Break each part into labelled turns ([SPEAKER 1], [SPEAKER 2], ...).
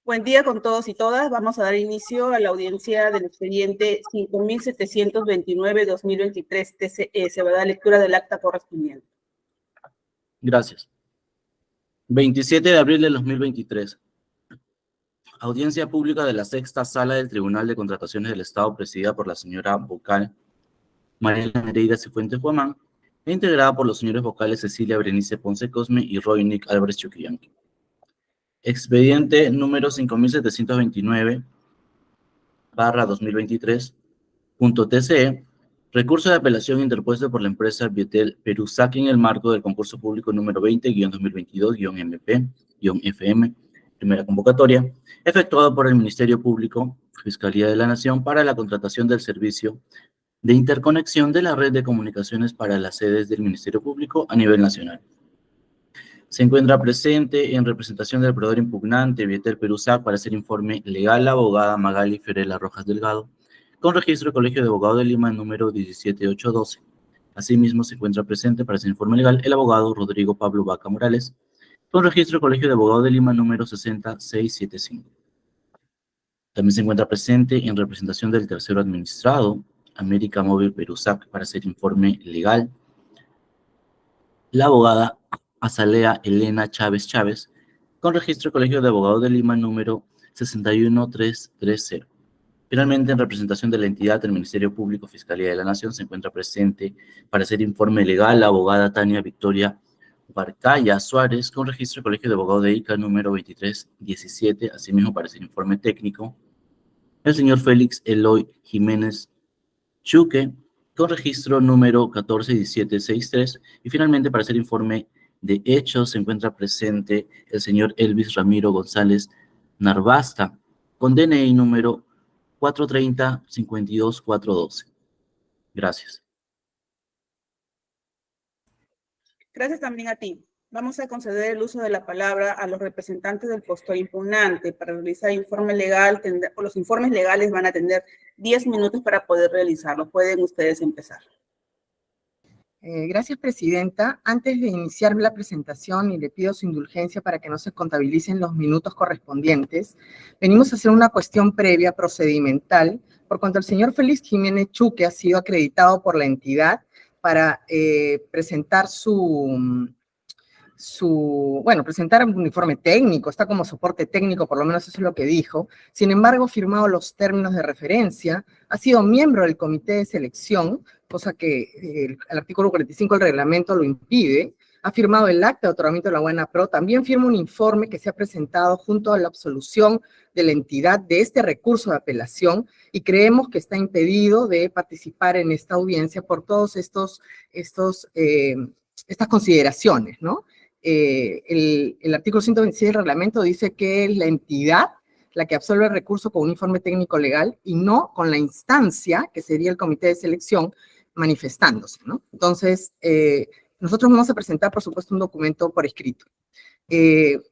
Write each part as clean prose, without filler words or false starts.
[SPEAKER 1] Buen día con todos y todas. Vamos a dar inicio a la audiencia del expediente 5.729-2023 TCE. Se va a dar lectura del acta correspondiente.
[SPEAKER 2] Gracias. 27 de abril de 2023. Audiencia pública de la sexta sala del Tribunal de Contrataciones del Estado, presidida por la señora vocal María Nereida Cifuentes Guamán, e integrada por los señores vocales Cecilia Berenice Ponce Cosme y Roy Nick Álvarez Chuquillanqui. Expediente número 5729/2023.TCE, recurso de apelación interpuesto por la empresa Vietel Perusac en el marco del concurso público número 20-2022-MP-FM, primera convocatoria, efectuado por el Ministerio Público, Fiscalía de la Nación, para la contratación del servicio de interconexión de la red de comunicaciones para las sedes del Ministerio Público a nivel nacional. Se encuentra presente en representación del proveedor impugnante Vietel Perusac para hacer informe legal la abogada Magali Fiorella Rojas Delgado, con registro del Colegio de Abogados de Lima número 17812. Asimismo, se encuentra presente para hacer informe legal el abogado Rodrigo Pablo Vaca Morales, con registro del Colegio de Abogados de Lima número 60675. También se encuentra presente en representación del tercero administrado, América Móvil Perusac, para hacer informe legal la abogada Azalea Elena Chávez Chávez, con registro del Colegio de Abogados de Lima número 61330. Finalmente, en representación de la entidad del Ministerio Público, Fiscalía de la Nación, se encuentra presente para hacer informe legal la abogada Tania Victoria Barcaya Suárez, con registro del Colegio de Abogados de ICA número 2317, asimismo para hacer informe técnico el señor Félix Eloy Jiménez Chuque, con registro número 141763, y finalmente para hacer informe de hechos se encuentra presente el señor Elvis Ramiro González Narvasta, con DNI número 430-52412. Gracias.
[SPEAKER 1] Gracias también a ti. Vamos a conceder el uso de la palabra a los representantes del postor impugnante para realizar informe legal. Los informes legales van a tener 10 minutos para poder realizarlo. Pueden ustedes empezar.
[SPEAKER 3] Gracias, Presidenta. Antes de iniciar la presentación, y le pido su indulgencia para que no se contabilicen los minutos correspondientes, venimos a hacer una cuestión previa procedimental por cuanto el señor Félix Jiménez Chuque ha sido acreditado por la entidad para presentar presentar un informe técnico, está como soporte técnico, por lo menos eso es lo que dijo. Sin embargo, firmado los términos de referencia, ha sido miembro del comité de selección, cosa que el artículo 45 del reglamento lo impide, ha firmado el acta de otorgamiento de la buena pro, también firma un informe que se ha presentado junto a la absolución de la entidad de este recurso de apelación, y creemos que está impedido de participar en esta audiencia por todos estas consideraciones, ¿no? El artículo 126 del reglamento dice que es la entidad la que absuelve el recurso con un informe técnico legal y no con la instancia, que sería el comité de selección, manifestándose, ¿no? Entonces, nosotros vamos a presentar, por supuesto, un documento por escrito.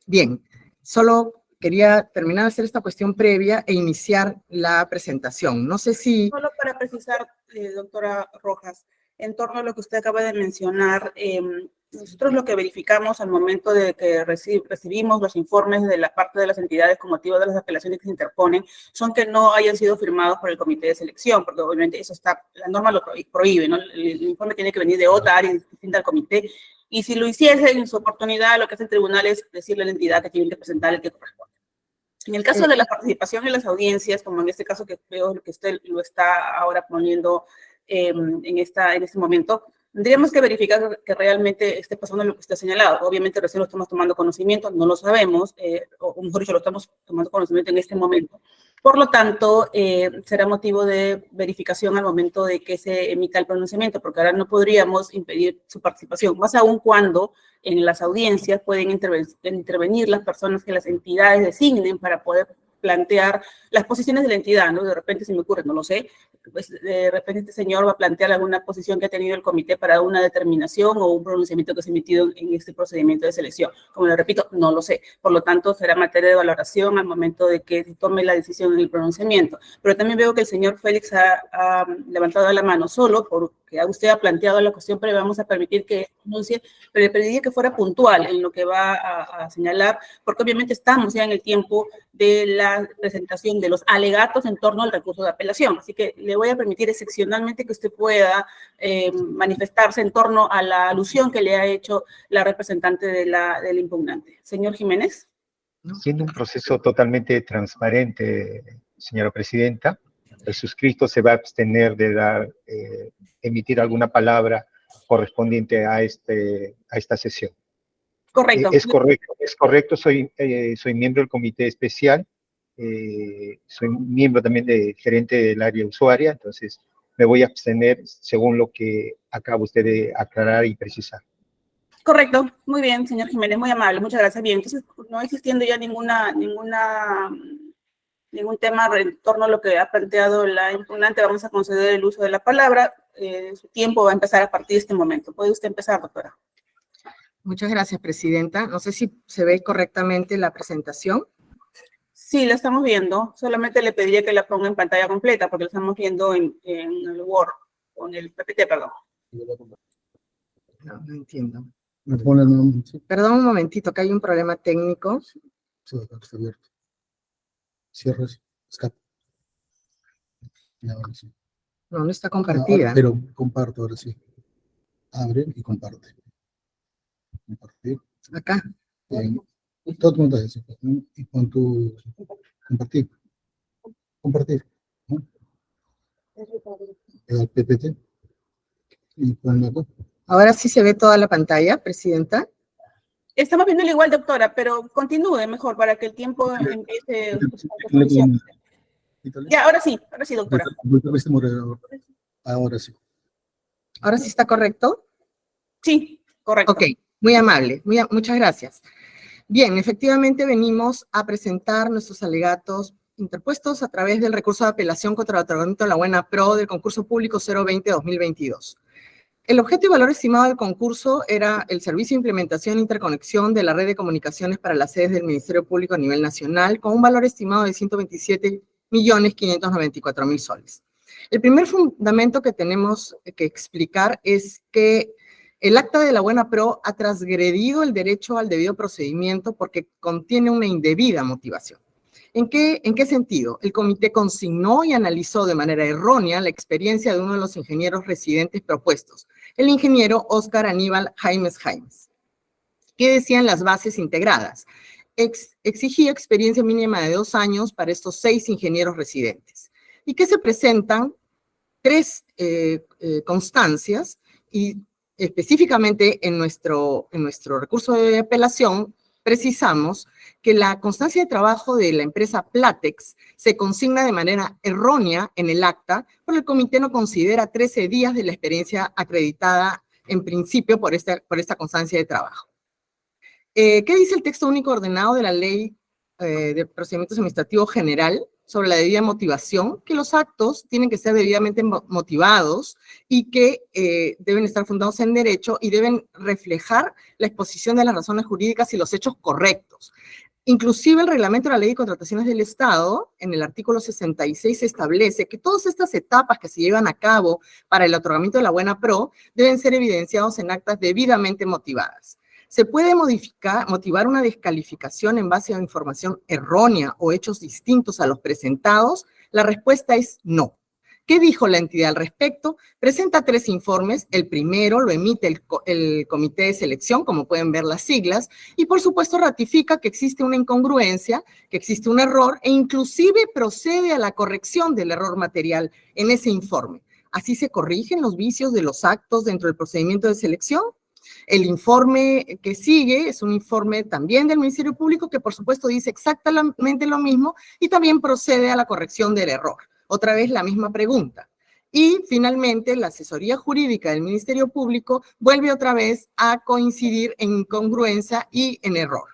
[SPEAKER 3] Bien, solo quería terminar de hacer esta cuestión previa e iniciar la presentación. No sé si...
[SPEAKER 1] Solo para precisar, doctora Rojas, en torno a lo que usted acaba de mencionar, nosotros lo que verificamos al momento de que recibimos los informes de la parte de las entidades con motivo de las apelaciones que se interponen, son que no hayan sido firmados por el comité de selección, porque obviamente eso está, la norma lo prohíbe, ¿no? El informe tiene que venir de otra área distinta al comité, y si lo hiciese en su oportunidad, lo que hace el tribunal es decirle a la entidad que tiene que presentar el que corresponde. En el caso de la participación en las audiencias, como en este caso que veo que usted lo está ahora poniendo en este momento, tendríamos que verificar que realmente esté pasando lo que usted ha señalado. Obviamente recién lo estamos tomando conocimiento, no lo sabemos, o mejor dicho, lo estamos tomando conocimiento en este momento. Por lo tanto, será motivo de verificación al momento de que se emita el pronunciamiento, porque ahora no podríamos impedir su participación, más aún cuando en las audiencias pueden intervenir las personas que las entidades designen para poder plantear las posiciones de la entidad, ¿no? De repente se me ocurre, no lo sé, pues de repente este señor va a plantear alguna posición que ha tenido el comité para una determinación o un pronunciamiento que se ha emitido en este procedimiento de selección. Como le repito, no lo sé. Por lo tanto, será materia de valoración al momento de que se tome la decisión en el pronunciamiento. Pero también veo que el señor Félix ha levantado la mano solo porque usted ha planteado la cuestión, pero vamos a permitir que pronuncie, pero le pediría que fuera puntual en lo que va a señalar, porque obviamente estamos ya en el tiempo de la presentación de los alegatos en torno al recurso de apelación. Así que le voy a permitir excepcionalmente que usted pueda manifestarse en torno a la alusión que le ha hecho la representante del impugnante. Señor Jiménez.
[SPEAKER 4] Siendo un proceso totalmente transparente, señora presidenta, el suscrito se va a abstener de emitir alguna palabra correspondiente a esta sesión.
[SPEAKER 1] Correcto.
[SPEAKER 4] Es correcto, soy miembro del comité especial, soy miembro también gerente del área usuaria, entonces me voy a abstener según lo que acaba usted de aclarar y precisar.
[SPEAKER 1] Correcto, muy bien, señor Jiménez, muy amable, muchas gracias. Bien, entonces, no existiendo ya ningún tema en torno a lo que ha planteado la impugnante, vamos a conceder el uso de la palabra. Su tiempo va a empezar a partir de este momento. ¿Puede usted empezar, doctora?
[SPEAKER 3] Muchas gracias, presidenta. No sé si se ve correctamente la presentación.
[SPEAKER 1] Sí, la estamos viendo. Solamente le pediría que la ponga en pantalla completa, porque la estamos viendo en el Word, o en el PPT, perdón.
[SPEAKER 3] No entiendo.
[SPEAKER 5] Me pone el nombre.
[SPEAKER 3] Perdón un momentito, que hay un problema técnico.
[SPEAKER 5] Sí, acá está abierto. Cierres, escape. Y ahora sí.
[SPEAKER 3] No está compartida.
[SPEAKER 5] Pero comparto ahora sí. Abre y comparte. Compartir.
[SPEAKER 3] Acá.
[SPEAKER 5] Todo el mundo dice. Y pon tu compartir. Compartir. ¿No? El PPT. Y ponlo acá.
[SPEAKER 3] Ahora sí se ve toda la pantalla, presidenta.
[SPEAKER 1] Estamos viéndolo igual, doctora, pero continúe mejor para que el tiempo empiece. Ya, ahora sí, doctora.
[SPEAKER 5] Ahora sí.
[SPEAKER 3] ¿Ahora sí está correcto?
[SPEAKER 1] Sí, correcto.
[SPEAKER 3] Ok, muy amable, muchas gracias. Bien, efectivamente venimos a presentar nuestros alegatos interpuestos a través del recurso de apelación contra el otorgamiento de la buena pro del concurso público 020-2022. El objeto y valor estimado del concurso era el servicio de implementación e interconexión de la red de comunicaciones para las sedes del Ministerio Público a nivel nacional, con un valor estimado de 127.594.000 soles. El primer fundamento que tenemos que explicar es que el acta de la buena pro ha transgredido el derecho al debido procedimiento porque contiene una indebida motivación. ¿En qué sentido? El comité consignó y analizó de manera errónea la experiencia de uno de los ingenieros residentes propuestos, el ingeniero Óscar Aníbal Jaimes. ¿Qué decían las bases integradas? Exigía experiencia mínima de 2 años para estos 6 ingenieros residentes. Y que se presentan 3 constancias y específicamente en nuestro recurso de apelación precisamos que la constancia de trabajo de la empresa Platex se consigna de manera errónea en el acta, porque el comité no considera 13 días de la experiencia acreditada en principio por esta constancia de trabajo. ¿Qué dice el texto único ordenado de la Ley de Procedimientos Administrativos General sobre la debida motivación? Que los actos tienen que ser debidamente motivados y que deben estar fundados en derecho y deben reflejar la exposición de las razones jurídicas y los hechos correctos. Inclusive el reglamento de la Ley de Contrataciones del Estado, en el artículo 66, establece que todas estas etapas que se llevan a cabo para el otorgamiento de la buena pro deben ser evidenciados en actas debidamente motivadas. ¿Se puede motivar una descalificación en base a información errónea o hechos distintos a los presentados? La respuesta es no. ¿Qué dijo la entidad al respecto? Presenta 3 informes. El primero lo emite el comité de selección, como pueden ver las siglas, y por supuesto ratifica que existe una incongruencia, que existe un error, e inclusive procede a la corrección del error material en ese informe. Así se corrigen los vicios de los actos dentro del procedimiento de selección. El informe que sigue es un informe también del Ministerio Público que por supuesto dice exactamente lo mismo y también procede a la corrección del error. Otra vez la misma pregunta. Y finalmente la asesoría jurídica del Ministerio Público vuelve otra vez a coincidir en incongruencia y en error.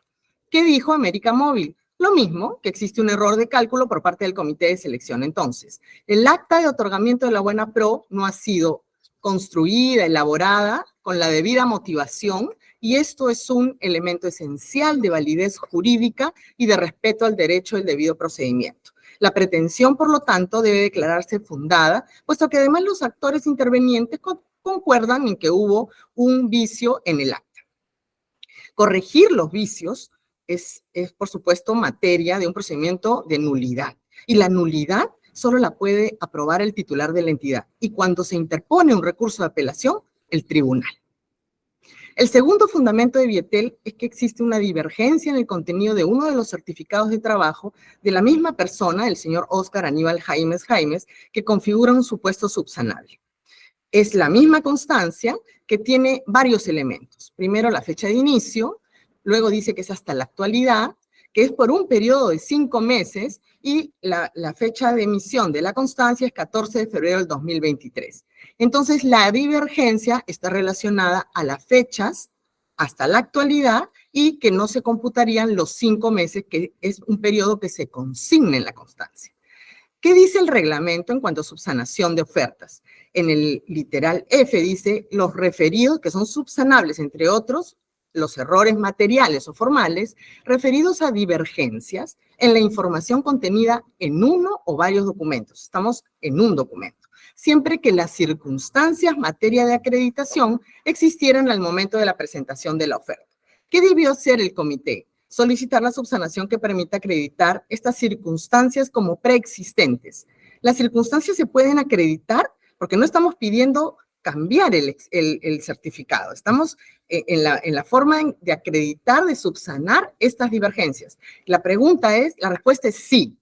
[SPEAKER 3] ¿Qué dijo América Móvil? Lo mismo que existe un error de cálculo por parte del comité de selección. Entonces, el acta de otorgamiento de la buena pro no ha sido construida, elaborada con la debida motivación, y esto es un elemento esencial de validez jurídica y de respeto al derecho del debido procedimiento. La pretensión, por lo tanto, debe declararse fundada, puesto que además los actores intervenientes concuerdan en que hubo un vicio en el acta. Corregir los vicios es, por supuesto, materia de un procedimiento de nulidad. Y la nulidad solo la puede aprobar el titular de la entidad. Y cuando se interpone un recurso de apelación, el tribunal. El segundo fundamento de Vietel es que existe una divergencia en el contenido de uno de los certificados de trabajo de la misma persona, el señor Óscar Aníbal Jaimes, que configura un supuesto subsanable. Es la misma constancia que tiene varios elementos. Primero, la fecha de inicio, luego dice que es hasta la actualidad, que es por un periodo de 5 meses, y la fecha de emisión de la constancia es 14 de febrero del 2023. Entonces, la divergencia está relacionada a las fechas hasta la actualidad y que no se computarían los 5 meses, que es un periodo que se consigna en la constancia. ¿Qué dice el reglamento en cuanto a subsanación de ofertas? En el literal F dice los referidos, que son subsanables, entre otros, los errores materiales o formales, referidos a divergencias en la información contenida en uno o varios documentos. Estamos en un documento. Siempre que las circunstancias materia de acreditación existieran al momento de la presentación de la oferta. ¿Qué debió hacer el comité? Solicitar la subsanación que permita acreditar estas circunstancias como preexistentes. Las circunstancias se pueden acreditar porque no estamos pidiendo cambiar el certificado. Estamos en la forma de acreditar, de subsanar estas divergencias. La respuesta es sí.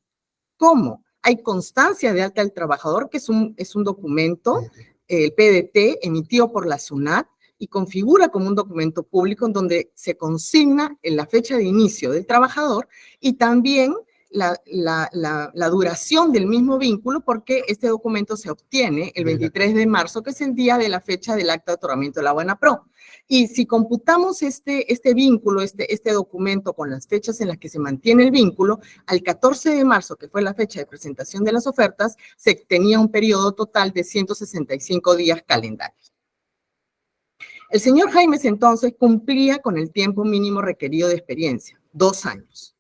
[SPEAKER 3] ¿Cómo? Hay constancia de alta del trabajador, que es un documento, el PDT, emitido por la SUNAT, y configura como un documento público en donde se consigna en la fecha de inicio del trabajador y también la duración del mismo vínculo, porque este documento se obtiene el 23 de marzo, que es el día de la fecha del acta de otorgamiento de la buena pro. Y si computamos este vínculo, este documento con las fechas en las que se mantiene el vínculo, al 14 de marzo, que fue la fecha de presentación de las ofertas, se tenía un periodo total de 165 días calendarios. El señor Jaimes entonces cumplía con el tiempo mínimo requerido de experiencia, 2 años.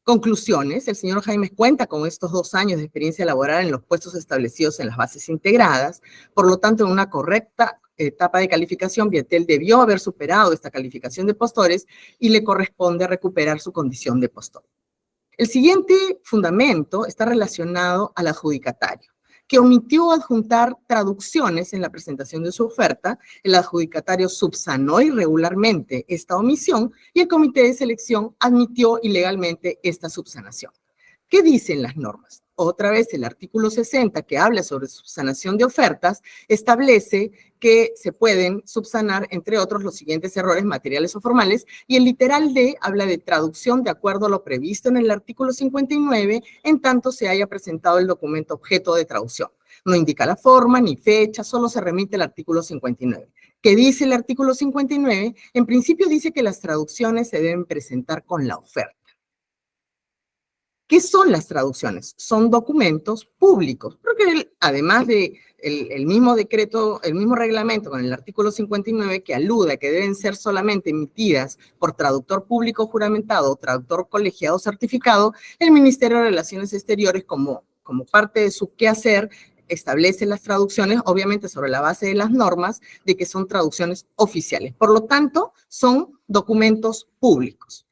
[SPEAKER 3] Conclusiones: el señor Jaimes cuenta con estos 2 años de experiencia laboral en los puestos establecidos en las bases integradas, por lo tanto, en una correcta etapa de calificación, Vietel debió haber superado esta calificación de postores y le corresponde recuperar su condición de postor. El siguiente fundamento está relacionado al adjudicatario, que omitió adjuntar traducciones en la presentación de su oferta. El adjudicatario subsanó irregularmente esta omisión y el comité de selección admitió ilegalmente esta subsanación. ¿Qué dicen las normas? Otra vez, el artículo 60, que habla sobre subsanación de ofertas, establece que se pueden subsanar, entre otros, los siguientes errores materiales o formales, y el literal D habla de traducción de acuerdo a lo previsto en el artículo 59, en tanto se haya presentado el documento objeto de traducción. No indica la forma ni fecha, solo se remite al artículo 59. ¿Qué dice el artículo 59? En principio dice que las traducciones se deben presentar con la oferta. ¿Qué son las traducciones? Son documentos públicos, porque además de el mismo decreto, el mismo reglamento con el artículo 59 que alude a que deben ser solamente emitidas por traductor público juramentado o traductor colegiado certificado, el Ministerio de Relaciones Exteriores, como parte de su quehacer, establece las traducciones, obviamente sobre la base de las normas, de que son traducciones oficiales. Por lo tanto, son documentos públicos.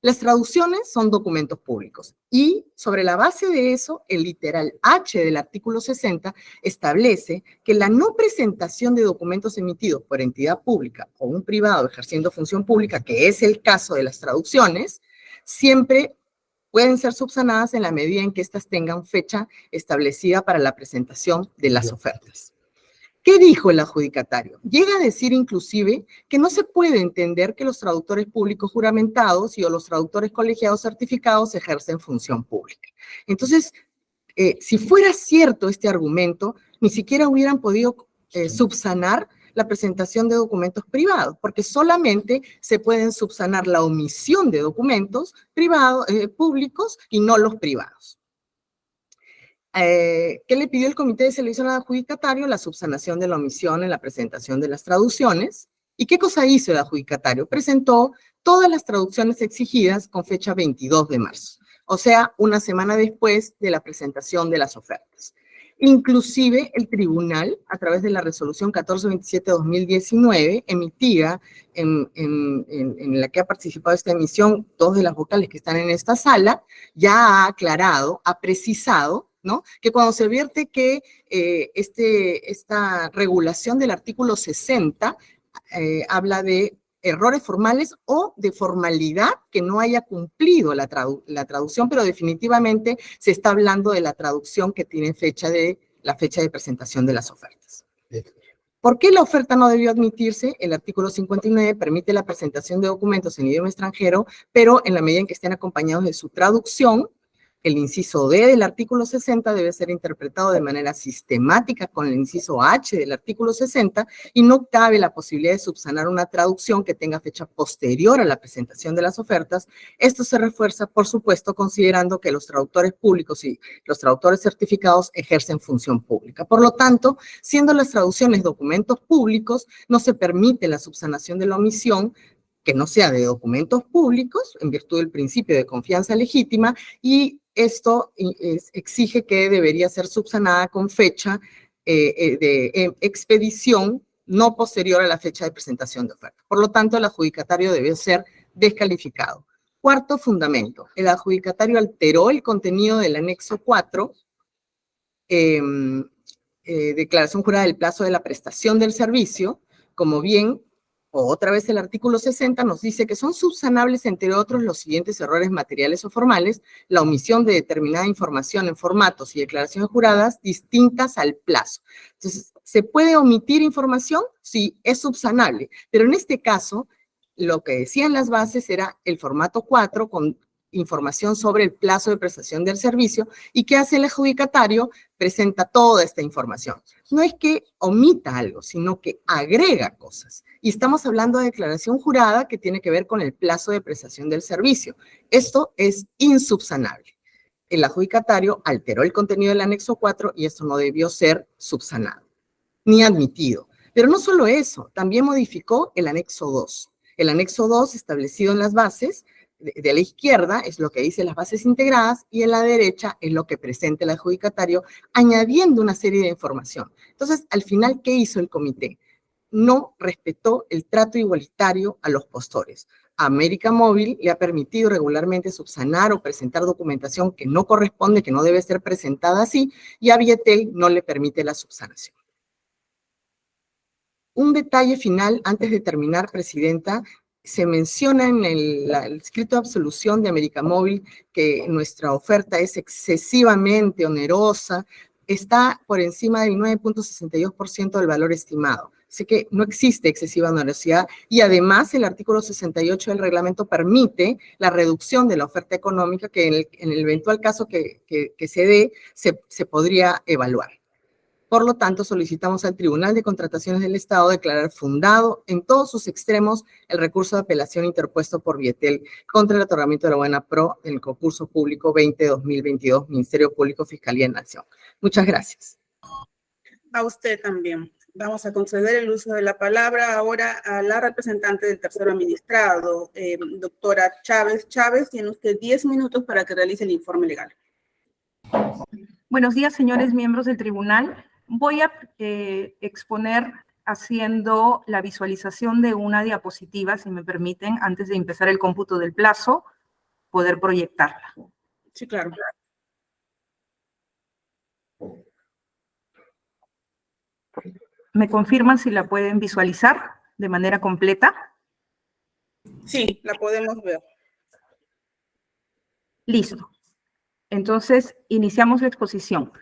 [SPEAKER 3] Las traducciones son documentos públicos y sobre la base de eso, el literal H del artículo 60 establece que la no presentación de documentos emitidos por entidad pública o un privado ejerciendo función pública, que es el caso de las traducciones, siempre pueden ser subsanadas en la medida en que éstas tengan fecha establecida para la presentación de las ofertas. ¿Qué dijo el adjudicatario? Llega a decir inclusive que no se puede entender que los traductores públicos juramentados y o los traductores colegiados certificados ejercen función pública. Entonces, si fuera cierto este argumento, ni siquiera hubieran podido subsanar la presentación de documentos privados, porque solamente se pueden subsanar la omisión de documentos privados, públicos y no los privados. ¿Qué le pidió el Comité de Selección al adjudicatario? La subsanación de la omisión en la presentación de las traducciones. ¿Y qué cosa hizo el adjudicatario? Presentó todas las traducciones exigidas con fecha 22 de marzo, o sea, una semana después de la presentación de las ofertas. Inclusive el tribunal, a través de la resolución 1427-2019, emitida en la que ha participado esta emisión, dos de las vocales que están en esta sala, ya ha aclarado, ha precisado, ¿no?, que cuando se advierte que esta regulación del artículo 60 habla de errores formales o de formalidad que no haya cumplido la traducción, pero definitivamente se está hablando de la traducción que tiene la fecha de presentación de las ofertas. ¿Por qué la oferta no debió admitirse? El artículo 59 permite la presentación de documentos en idioma extranjero, pero en la medida en que estén acompañados de su traducción. El inciso D del artículo 60 debe ser interpretado de manera sistemática con el inciso H del artículo 60 y no cabe la posibilidad de subsanar una traducción que tenga fecha posterior a la presentación de las ofertas. Esto se refuerza, por supuesto, considerando que los traductores públicos y los traductores certificados ejercen función pública. Por lo tanto, siendo las traducciones documentos públicos, no se permite la subsanación de la omisión que no sea de documentos públicos, en virtud del principio de confianza legítima, y esto exige que debería ser subsanada con fecha de expedición no posterior a la fecha de presentación de oferta. Por lo tanto, el adjudicatario debe ser descalificado. Cuarto fundamento, el adjudicatario alteró el contenido del anexo 4, declaración jurada del plazo de la prestación del servicio, como bien. Otra vez el artículo 60 nos dice que son subsanables, entre otros, los siguientes errores materiales o formales: la omisión de determinada información en formatos y declaraciones juradas distintas al plazo. Entonces, ¿se puede omitir información? Sí, es subsanable, pero en este caso, lo que decían las bases era el formato 4 con información sobre el plazo de prestación del servicio. ¿Y qué hace el adjudicatario? Presenta toda esta información. No es que omita algo, sino que agrega cosas. Y estamos hablando de declaración jurada que tiene que ver con el plazo de prestación del servicio. Esto es insubsanable. El adjudicatario alteró el contenido del anexo 4 y esto no debió ser subsanado, ni admitido. Pero no solo eso, también modificó el anexo 2. El anexo 2, establecido en las bases, de la izquierda es lo que dice las bases integradas y en la derecha es lo que presenta el adjudicatario, añadiendo una serie de información. Entonces, al final, ¿qué hizo el comité? No respetó el trato igualitario a los postores. A América Móvil le ha permitido regularmente subsanar o presentar documentación que no corresponde, que no debe ser presentada así, y a Vietel no le permite la subsanación. Un detalle final, antes de terminar, Presidenta. Se menciona en el escrito de absolución de América Móvil que nuestra oferta es excesivamente onerosa, está por encima del 9.62% del valor estimado. Así que no existe excesiva onerosidad y además el artículo 68 del reglamento permite la reducción de la oferta económica que en el eventual caso que se dé se podría evaluar. Por lo tanto, solicitamos al Tribunal de Contrataciones del Estado declarar fundado en todos sus extremos el recurso de apelación interpuesto por Vietel contra el otorgamiento de la buena pro en el concurso público 20-2022, Ministerio Público, Fiscalía de Nación. Muchas gracias.
[SPEAKER 1] A usted también. Vamos a conceder el uso de la palabra ahora a la representante del tercero administrado, doctora Chávez. Chávez, tiene usted 10 minutos para que realice el informe legal.
[SPEAKER 6] Buenos días, señores miembros del tribunal. Voy a exponer haciendo la visualización de una diapositiva, si me permiten, antes de empezar el cómputo del plazo, poder proyectarla.
[SPEAKER 1] Sí, claro.
[SPEAKER 6] ¿Me confirman si la pueden visualizar de manera completa?
[SPEAKER 1] Sí, la podemos ver.
[SPEAKER 6] Listo. Entonces, iniciamos la exposición.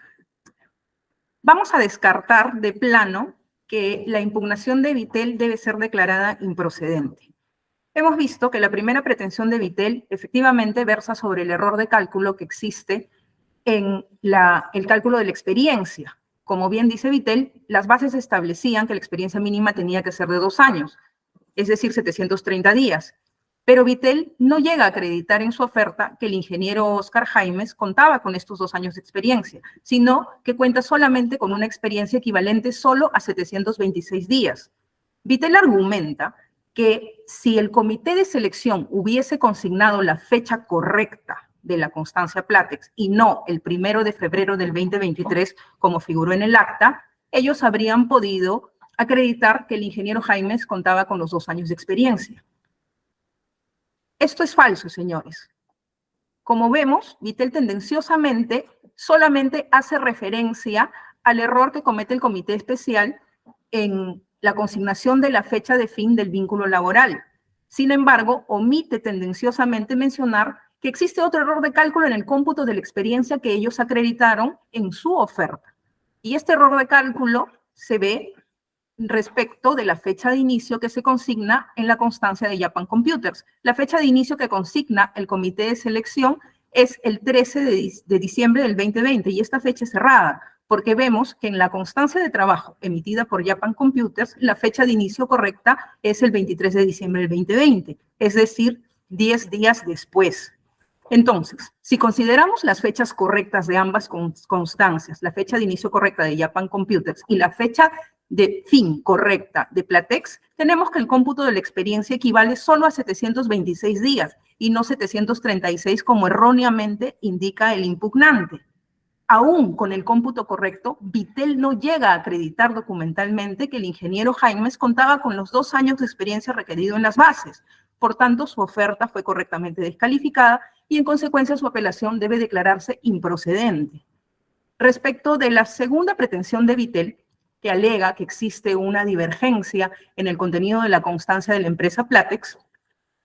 [SPEAKER 6] Vamos a descartar de plano que la impugnación de Vietel debe ser declarada improcedente. Hemos visto que la primera pretensión de Vietel efectivamente versa sobre el error de cálculo que existe en el cálculo de la experiencia Como bien dice Vitel, las bases establecían que la experiencia mínima tenía que ser de 2 años, es decir, 730 días. Pero Vitel no llega a acreditar en su oferta que el ingeniero Oscar Jaimes contaba con estos 2 años de experiencia, sino que cuenta solamente con una experiencia equivalente solo a 726 días. Vitel argumenta que si el comité de selección hubiese consignado la fecha correcta de la constancia Platex y no el 1 de febrero del 2023, como figuró en el acta, ellos habrían podido acreditar que el ingeniero Jaimes contaba con los 2 años de experiencia. Esto es falso, señores. Como vemos, Vitel tendenciosamente solamente hace referencia al error que comete el comité especial en la consignación de la fecha de fin del vínculo laboral. Sin embargo, omite tendenciosamente mencionar que existe otro error de cálculo en el cómputo de la experiencia que ellos acreditaron en su oferta. Y este error de cálculo se ve respecto de la fecha de inicio que se consigna en la constancia de Japan Computers. La fecha de inicio que consigna el comité de selección es el 13 de diciembre del 2020 y esta fecha es cerrada porque vemos que en la constancia de trabajo emitida por Japan Computers, la fecha de inicio correcta es el 23 de diciembre del 2020, es decir, 10 días después. Entonces, si consideramos las fechas correctas de ambas constancias, la fecha de inicio correcta de Japan Computers y la fecha de fin correcta de Platex, tenemos que el cómputo de la experiencia equivale solo a 726 días y no 736 como erróneamente indica el impugnante. Aún con el cómputo correcto, Vitel no llega a acreditar documentalmente que el ingeniero Jaimes contaba con los 2 años de experiencia requerido en las bases. Por tanto, su oferta fue correctamente descalificada y en consecuencia su apelación debe declararse improcedente. Respecto de la segunda pretensión de Vitel, que alega que existe una divergencia en el contenido de la constancia de la empresa Platex,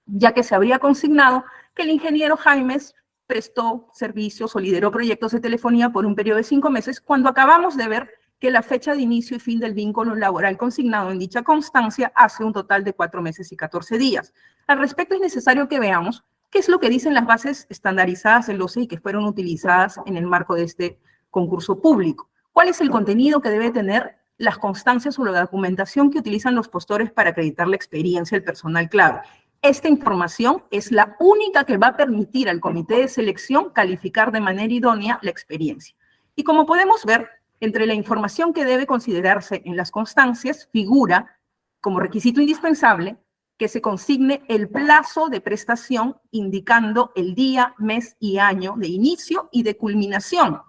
[SPEAKER 6] ya que se habría consignado que el ingeniero Jaimes prestó servicios o lideró proyectos de telefonía por un periodo de 5 meses, cuando acabamos de ver que la fecha de inicio y fin del vínculo laboral consignado en dicha constancia hace un total de 4 meses y 14 días. Al respecto, es necesario que veamos qué es lo que dicen las bases estandarizadas del OCE y que fueron utilizadas en el marco de este concurso público. ¿Cuál es el contenido que debe tener las constancias o la documentación que utilizan los postores para acreditar la experiencia del personal clave? Esta información es la única que va a permitir al comité de selección calificar de manera idónea la experiencia. Y como podemos ver, entre la información que debe considerarse en las constancias, figura como requisito indispensable que se consigne el plazo de prestación indicando el día, mes y año de inicio y de culminación.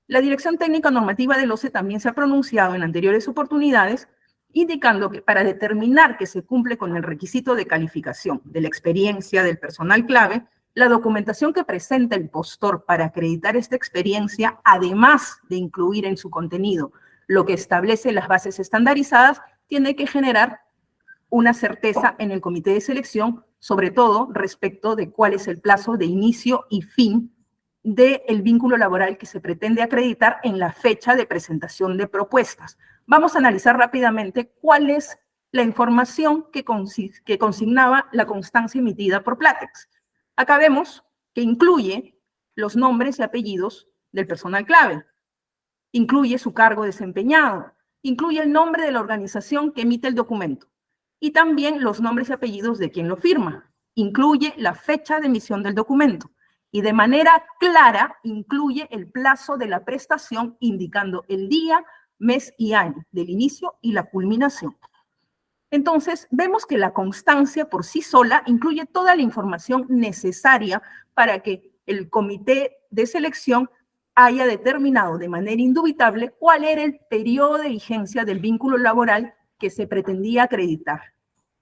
[SPEAKER 6] La Dirección Técnica Normativa del OCE también se ha pronunciado en anteriores oportunidades indicando que para determinar que se cumple con el requisito de calificación de la experiencia del personal clave, la documentación que presenta el postor para acreditar esta experiencia, además de incluir en su contenido lo que establece las bases estandarizadas, tiene que generar una certeza en el comité de selección, sobre todo respecto de cuál es el plazo de inicio y fin del vínculo laboral que se pretende acreditar en la fecha de presentación de propuestas. Vamos a analizar rápidamente cuál es la información que consignaba la constancia emitida por Platex. Acá vemos que incluye los nombres y apellidos del personal clave, incluye su cargo desempeñado, incluye el nombre de la organización que emite el documento y también los nombres y apellidos de quien lo firma, incluye la fecha de emisión del documento y de manera clara incluye el plazo de la prestación indicando el día, mes y año del inicio y la culminación. Entonces, vemos que la constancia por sí sola incluye toda la información necesaria para que el comité de selección haya determinado de manera indubitable cuál era el periodo de vigencia del vínculo laboral que se pretendía acreditar.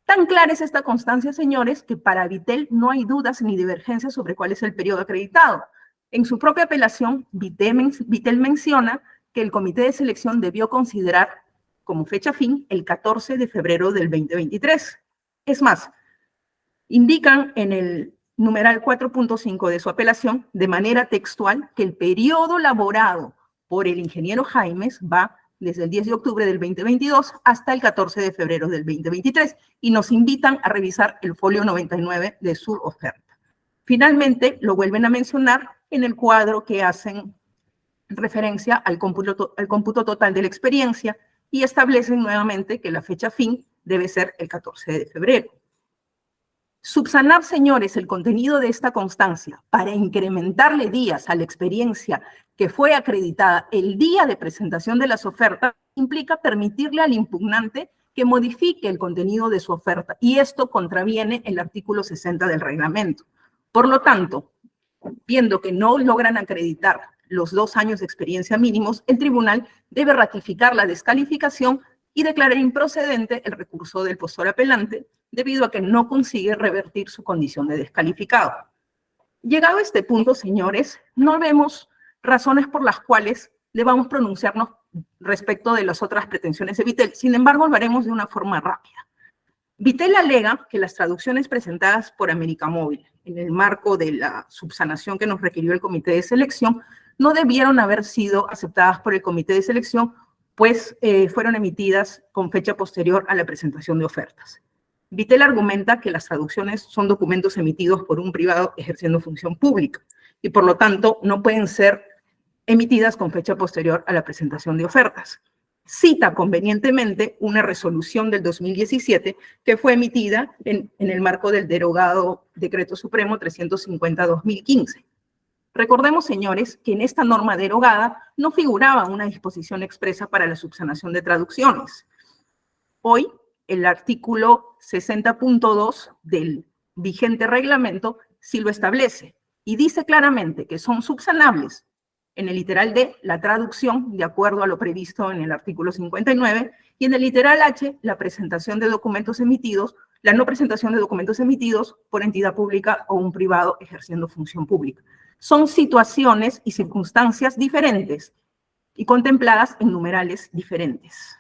[SPEAKER 6] Tan clara es esta constancia, señores, que para Vitel no hay dudas ni divergencias sobre cuál es el periodo acreditado. En su propia apelación, Vitel menciona que el comité de selección debió considerar como fecha fin el 14 de febrero del 2023. Es más, indican en el numeral 4.5 de su apelación de manera textual que el periodo laborado por el ingeniero Jaimes va desde el 10 de octubre del 2022 hasta el 14 de febrero del 2023 y nos invitan a revisar el folio 99 de su oferta. Finalmente, lo vuelven a mencionar en el cuadro que hacen referencia al cómputo total de la experiencia y establecen nuevamente que la fecha fin debe ser el 14 de febrero. Subsanar, señores, el contenido de esta constancia para incrementarle días a la experiencia que fue acreditada el día de presentación de las ofertas implica permitirle al impugnante que modifique el contenido de su oferta, y esto contraviene el artículo 60 del reglamento. Por lo tanto, viendo que no logran acreditar los 2 años de experiencia mínimos, el tribunal debe ratificar la descalificación y declarar improcedente el recurso del postor apelante, debido a que no consigue revertir su condición de descalificado. Llegado a este punto, señores, no vemos razones por las cuales debamos pronunciarnos respecto de las otras pretensiones de Vittel. Sin embargo, lo haremos de una forma rápida. Vittel alega que las traducciones presentadas por América Móvil en el marco de la subsanación que nos requirió el comité de selección no debieron haber sido aceptadas por el comité de selección, pues fueron emitidas con fecha posterior a la presentación de ofertas. Vittel argumenta que las traducciones son documentos emitidos por un privado ejerciendo función pública y por lo tanto no pueden ser emitidas con fecha posterior a la presentación de ofertas. Cita convenientemente una resolución del 2017 que fue emitida en el marco del derogado Decreto Supremo 350-2015. Recordemos, señores, que en esta norma derogada no figuraba una disposición expresa para la subsanación de traducciones. Hoy, el artículo 60.2 del vigente reglamento sí lo establece y dice claramente que son subsanables en el literal D, la traducción, de acuerdo a lo previsto en el artículo 59, y en el literal H, la presentación de documentos emitidos, la no presentación de documentos emitidos por entidad pública o un privado ejerciendo función pública. Son situaciones y circunstancias diferentes y contempladas en numerales diferentes.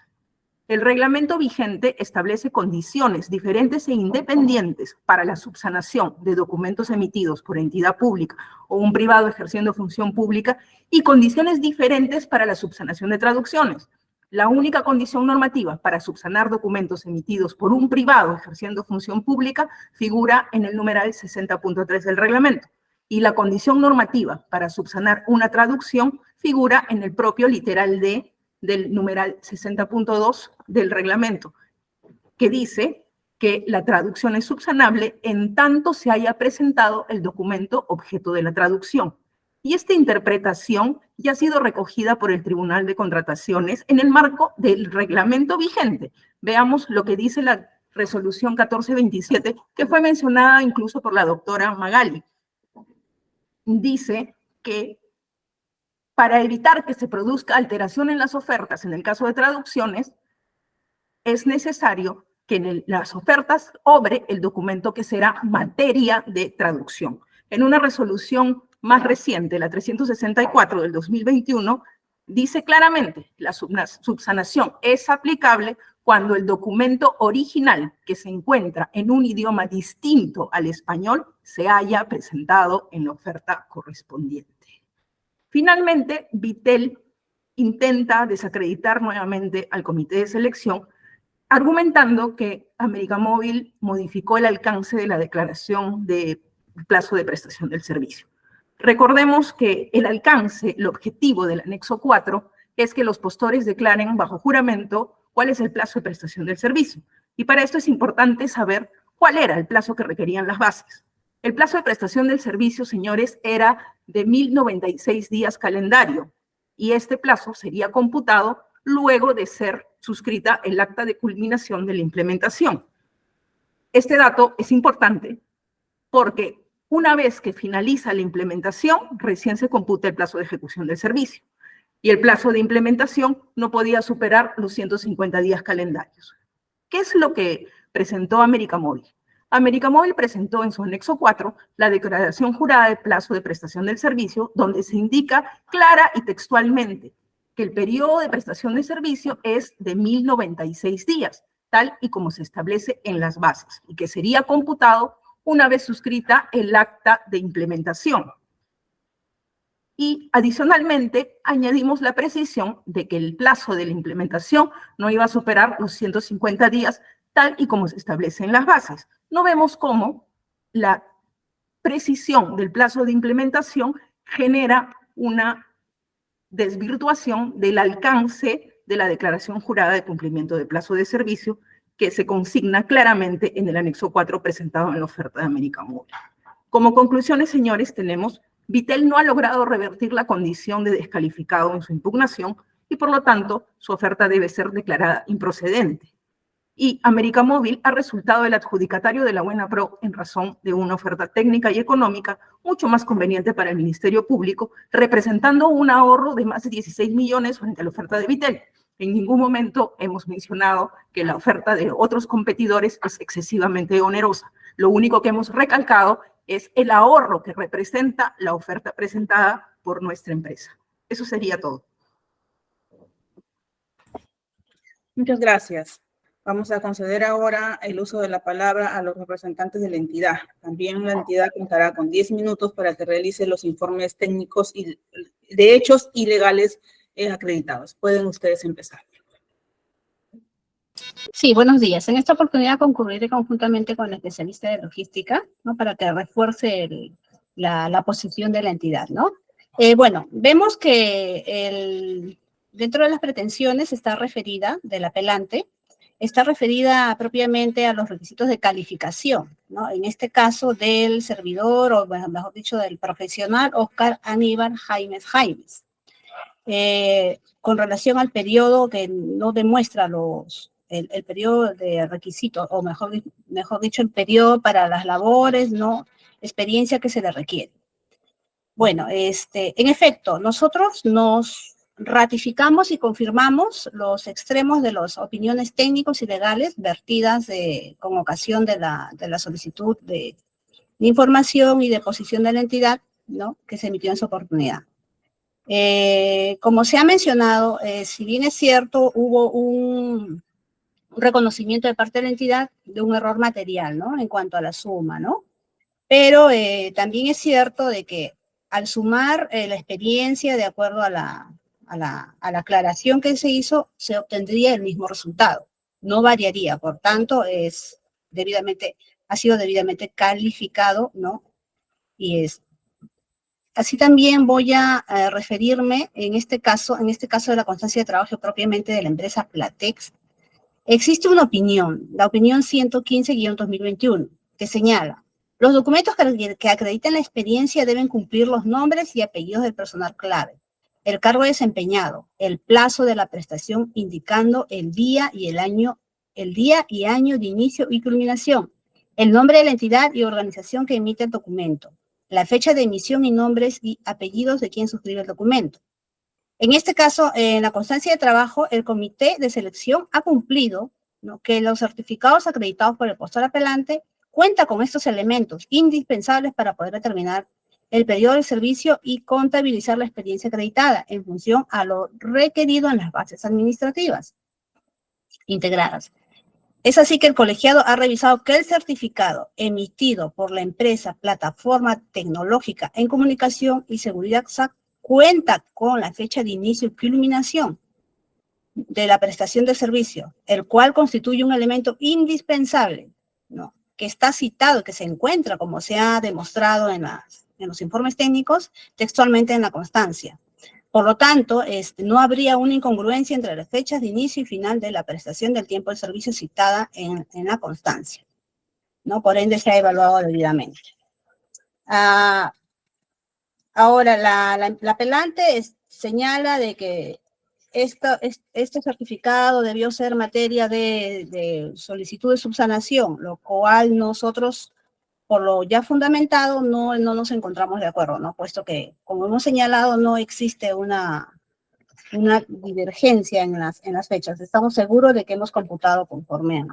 [SPEAKER 6] El reglamento vigente establece condiciones diferentes e independientes para la subsanación de documentos emitidos por entidad pública o un privado ejerciendo función pública y condiciones diferentes para la subsanación de traducciones. La única condición normativa para subsanar documentos emitidos por un privado ejerciendo función pública figura en el numeral 60.3 del reglamento, y la condición normativa para subsanar una traducción figura en el propio literal D del numeral 60.2 del reglamento, que dice que la traducción es subsanable en tanto se haya presentado el documento objeto de la traducción. Y esta interpretación ya ha sido recogida por el Tribunal de Contrataciones en el marco del reglamento vigente. Veamos lo que dice la resolución 1427, que fue mencionada incluso por la doctora Magali. Dice que para evitar que se produzca alteración en las ofertas, en el caso de traducciones, es necesario que en las ofertas obre el documento que será materia de traducción. En una resolución más reciente, la 364 del 2021, dice claramente que la subsanación es aplicable cuando el documento original que se encuentra en un idioma distinto al español se haya presentado en la oferta correspondiente. Finalmente, Vittel intenta desacreditar nuevamente al comité de selección, argumentando que América Móvil modificó el alcance de la declaración de plazo de prestación del servicio. Recordemos que el alcance, el objetivo del anexo 4, es que los postores declaren bajo juramento cuál es el plazo de prestación del servicio. Y para esto es importante saber cuál era el plazo que requerían las bases. El plazo de prestación del servicio, señores, era de 1096 días calendario, y este plazo sería computado luego de ser suscrita el acta de culminación de la implementación. Este dato es importante porque una vez que finaliza la implementación, recién se computa el plazo de ejecución del servicio, y el plazo de implementación no podía superar los 150 días calendarios. ¿Qué es lo que presentó América Móvil? América Móvil presentó en su anexo 4 la declaración jurada de plazo de prestación del servicio, donde se indica clara y textualmente que el periodo de prestación de servicio es de 1096 días, tal y como se establece en las bases, y que sería computado una vez suscrita el acta de implementación. Y adicionalmente añadimos la precisión de que el plazo de la implementación no iba a superar los 150 días, tal y como se establece en las bases. No vemos cómo la precisión del plazo de implementación genera una desvirtuación del alcance de la declaración jurada de cumplimiento de plazo de servicio que se consigna claramente en el anexo 4 presentado en la oferta de América Móvil. Como conclusiones, señores, tenemos: Vitel no ha logrado revertir la condición de descalificado en su impugnación y, por lo tanto, su oferta debe ser declarada improcedente. Y América Móvil ha resultado el adjudicatario de la Buena Pro en razón de una oferta técnica y económica mucho más conveniente para el Ministerio Público, representando un ahorro de más de 16 millones frente a la oferta de Vitel. En ningún momento hemos mencionado que la oferta de otros competidores es excesivamente onerosa. Lo único que hemos recalcado es el ahorro que representa la oferta presentada por nuestra empresa. Eso sería todo.
[SPEAKER 1] Muchas gracias. Vamos a conceder ahora el uso de la palabra a los representantes de la entidad. También la entidad contará con 10 minutos para que realice los informes técnicos y de hechos ilegales acreditados. Pueden ustedes empezar.
[SPEAKER 7] Sí, buenos días. En esta oportunidad concurriré conjuntamente con el especialista de logística, ¿no? Para que refuerce la posición de la entidad, ¿no? Bueno, vemos que dentro de las pretensiones está referida del apelante, está referida propiamente a los requisitos de calificación, ¿no? En este caso del servidor, o bueno, mejor dicho, del profesional Oscar Aníbal Jaimes. Con relación al periodo que no demuestra el periodo de requisito, o mejor dicho, el periodo para las labores, ¿no? Experiencia que se le requiere. Bueno, en efecto, nosotros nos ratificamos y confirmamos los extremos de las opiniones técnicos y legales vertidas con ocasión de la solicitud de información y de posición de la entidad, ¿no? Que se emitió en su oportunidad. Como se ha mencionado, si bien es cierto, hubo un reconocimiento de parte de la entidad de un error material, ¿no? En cuanto a la suma, ¿no? Pero también es cierto de que al sumar la experiencia de acuerdo a la aclaración que se hizo, se obtendría el mismo resultado. No variaría, por tanto, ha sido debidamente calificado, ¿no? Y así también voy a referirme en este caso de la constancia de trabajo propiamente de la empresa Platex. Existe una opinión, la opinión 115-2021, que señala: los documentos que acrediten la experiencia deben cumplir los nombres y apellidos del personal clave, el cargo desempeñado, el plazo de la prestación indicando el día y año de inicio y culminación, el nombre de la entidad y organización que emite el documento, la fecha de emisión y nombres y apellidos de quien suscribe el documento. En este caso, en la constancia de trabajo, el comité de selección ha cumplido, ¿no?, que los certificados acreditados por el postor apelante cuenta con estos elementos indispensables para poder determinar el periodo de servicio y contabilizar la experiencia acreditada en función a lo requerido en las bases administrativas integradas. Es así que el colegiado ha revisado que el certificado emitido por la empresa Plataforma Tecnológica en Comunicación y Seguridad SAC cuenta con la fecha de inicio y culminación de la prestación de servicio, el cual constituye un elemento indispensable, ¿no?, que está citado y que se encuentra, como se ha demostrado en los informes técnicos, textualmente en la constancia. Por lo tanto, no habría una incongruencia entre las fechas de inicio y final de la prestación del tiempo de servicio citada en la constancia, ¿no? Por ende, se ha evaluado debidamente. Ahora, la apelante señala de que este certificado debió ser materia de solicitud de subsanación, lo cual nosotros, por lo ya fundamentado, no nos encontramos de acuerdo, ¿no? Puesto que, como hemos señalado, no existe una divergencia en las fechas. Estamos seguros de que hemos computado conforme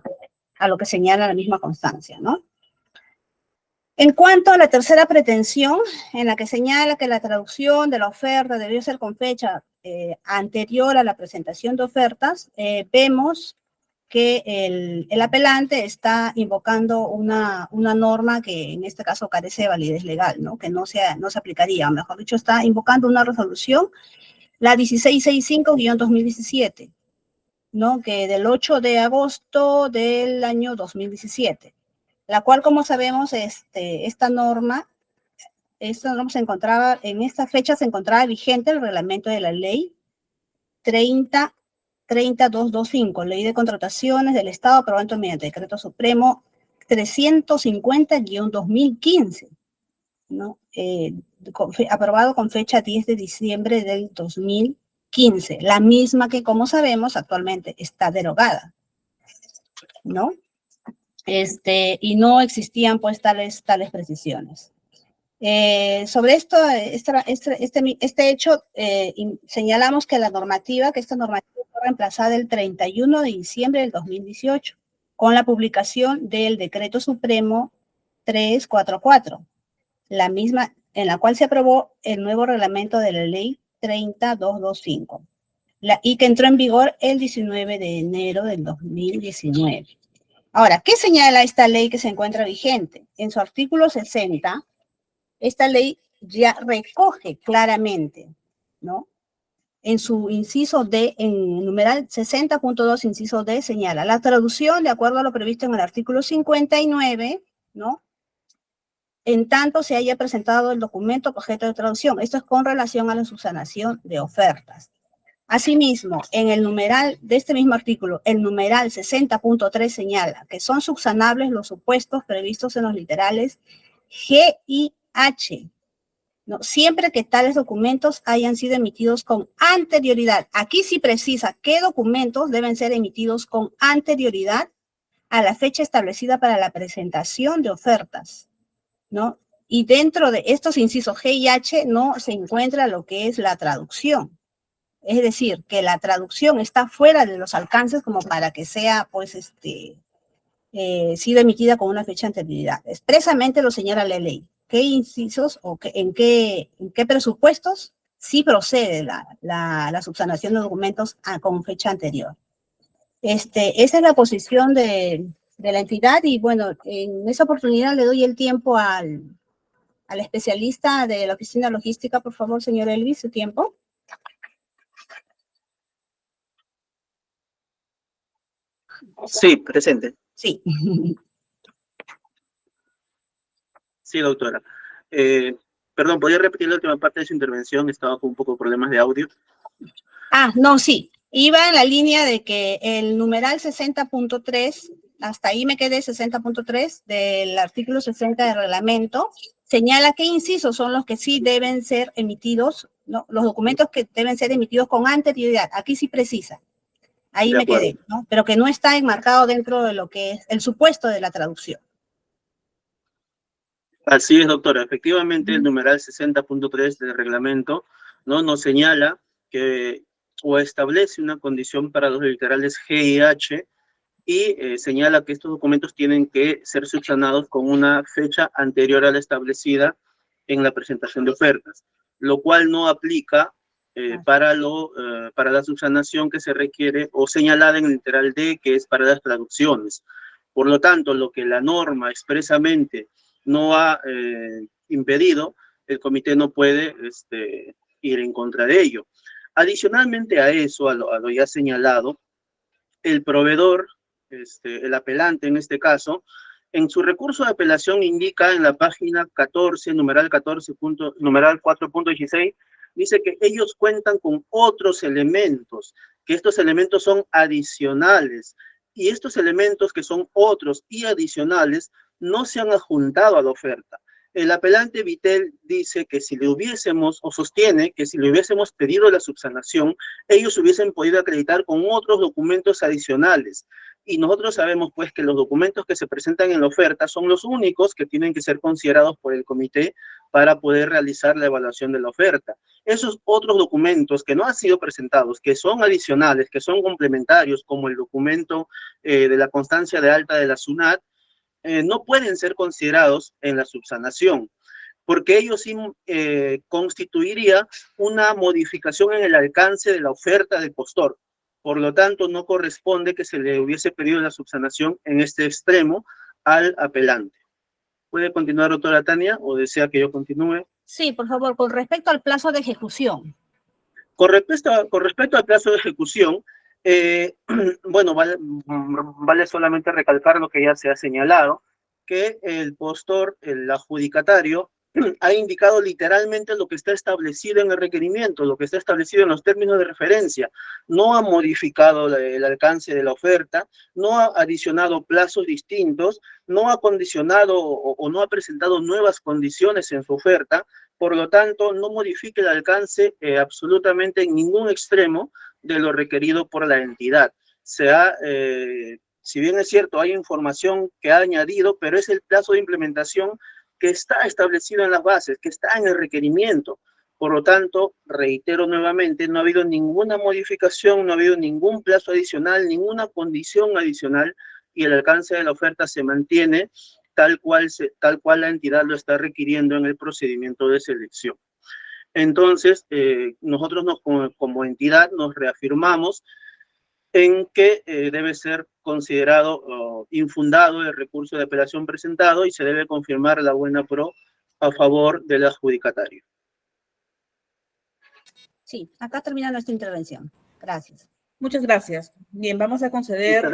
[SPEAKER 7] a lo que señala la misma constancia, ¿no? En cuanto a la tercera pretensión, en la que señala que la traducción de la oferta debió ser con fecha anterior a la presentación de ofertas, vemos que el apelante está invocando una norma que en este caso carece de validez legal, ¿no? Que no se aplicaría, o mejor dicho, está invocando una resolución, la 1665-2017, ¿no? Que del 8 de agosto del año 2017. La cual, como sabemos, esta norma en esta fecha se encontraba vigente el reglamento de la ley 30225, Ley de Contrataciones del Estado, aprobado mediante Decreto Supremo 350-2015, ¿no? Aprobado con fecha 10 de diciembre del 2015, la misma que, como sabemos, actualmente está derogada, ¿no? Y no existían, pues, tales precisiones. Sobre esto, este hecho, señalamos que esta normativa fue reemplazada el 31 de diciembre del 2018 con la publicación del Decreto Supremo 344, la misma en la cual se aprobó el nuevo reglamento de la Ley 30225, y que entró en vigor el 19 de enero del 2019. Ahora, ¿qué señala esta ley que se encuentra vigente? En su artículo 60, esta ley ya recoge claramente, ¿no? En su inciso D, en numeral 60.2, inciso D, señala la traducción de acuerdo a lo previsto en el artículo 59, ¿no? En tanto se haya presentado el documento objeto de traducción. Esto es con relación a la subsanación de ofertas. Asimismo, en el numeral de este mismo artículo, el numeral 60.3 señala que son subsanables los supuestos previstos en los literales G y H, ¿no? Siempre que tales documentos hayan sido emitidos con anterioridad. Aquí sí precisa qué documentos deben ser emitidos con anterioridad a la fecha establecida para la presentación de ofertas, ¿no? Y dentro de estos incisos G y H no se encuentra lo que es la traducción. Es decir, que la traducción está fuera de los alcances como para que sea, pues, sido emitida con una fecha de anterioridad. Expresamente lo señala la ley. ¿Qué incisos o en qué presupuestos sí procede la subsanación de documentos con fecha anterior? Esa es la posición de la entidad y, bueno, en esa oportunidad le doy el tiempo al especialista de la Oficina Logística. Por favor, señor Elvis, su tiempo.
[SPEAKER 8] Sí, presente.
[SPEAKER 7] Sí.
[SPEAKER 8] Sí, doctora. Perdón, ¿podría repetir la última parte de su intervención? Estaba con un poco de problemas de audio.
[SPEAKER 7] No, sí. Iba en la línea de que el numeral 60.3, hasta ahí me quedé, 60.3 del artículo 60 del reglamento, señala qué incisos son los que sí deben ser emitidos, ¿no? Los documentos que deben ser emitidos con anterioridad. Aquí sí precisa. Ahí me quedé, ¿no? Pero que no está enmarcado dentro de lo que es el supuesto de la traducción.
[SPEAKER 8] Así es, doctora. Efectivamente, el numeral 60.3 del reglamento, ¿no?, nos señala que o establece una condición para los literales G y H y señala que estos documentos tienen que ser subsanados con una fecha anterior a la establecida en la presentación de ofertas, lo cual no aplica para la subsanación que se requiere o señalada en el literal D, que es para las traducciones. Por lo tanto, lo que la norma expresamente no ha impedido, el comité no puede ir en contra de ello. Adicionalmente a eso, a lo ya señalado, el proveedor, el apelante en este caso, en su recurso de apelación indica en la página 14, numeral 4.16, dice que ellos cuentan con otros elementos, que estos elementos son adicionales, y estos elementos que son otros y adicionales no se han adjuntado a la oferta. El apelante Vitel dice que si le hubiésemos, o sostiene que si le hubiésemos pedido la subsanación, ellos hubiesen podido acreditar con otros documentos adicionales. Y nosotros sabemos, pues, que los documentos que se presentan en la oferta son los únicos que tienen que ser considerados por el comité para poder realizar la evaluación de la oferta. Esos otros documentos que no han sido presentados, que son adicionales, que son complementarios, como el documento de la constancia de alta de la SUNAT, no pueden ser considerados en la subsanación, porque ello sí constituiría una modificación en el alcance de la oferta del postor. Por lo tanto, no corresponde que se le hubiese pedido la subsanación en este extremo al apelante. ¿Puede continuar, doctora Tania, o desea que yo continúe?
[SPEAKER 7] Sí, por favor, con respecto al plazo de ejecución.
[SPEAKER 8] Con respecto al plazo de ejecución, bueno, vale solamente recalcar lo que ya se ha señalado, que el postor, el adjudicatario, ha indicado literalmente lo que está establecido en el requerimiento, lo que está establecido en los términos de referencia. No ha modificado el alcance de la oferta, no ha adicionado plazos distintos, no ha condicionado o no ha presentado nuevas condiciones en su oferta, por lo tanto, no modifica el alcance absolutamente en ningún extremo de lo requerido por la entidad. Si bien es cierto, hay información que ha añadido, pero es el plazo de implementación que está establecido en las bases, que está en el requerimiento. Por lo tanto, reitero nuevamente, no ha habido ninguna modificación, no ha habido ningún plazo adicional, ninguna condición adicional, y el alcance de la oferta se mantiene tal cual la entidad lo está requiriendo en el procedimiento de selección. Entonces, nosotros como entidad nos reafirmamos en que debe ser considerado infundado el recurso de apelación presentado y se debe confirmar la buena pro a favor del adjudicatario.
[SPEAKER 7] Sí, acá termina nuestra intervención. Gracias.
[SPEAKER 1] Muchas gracias. Bien, vamos a conceder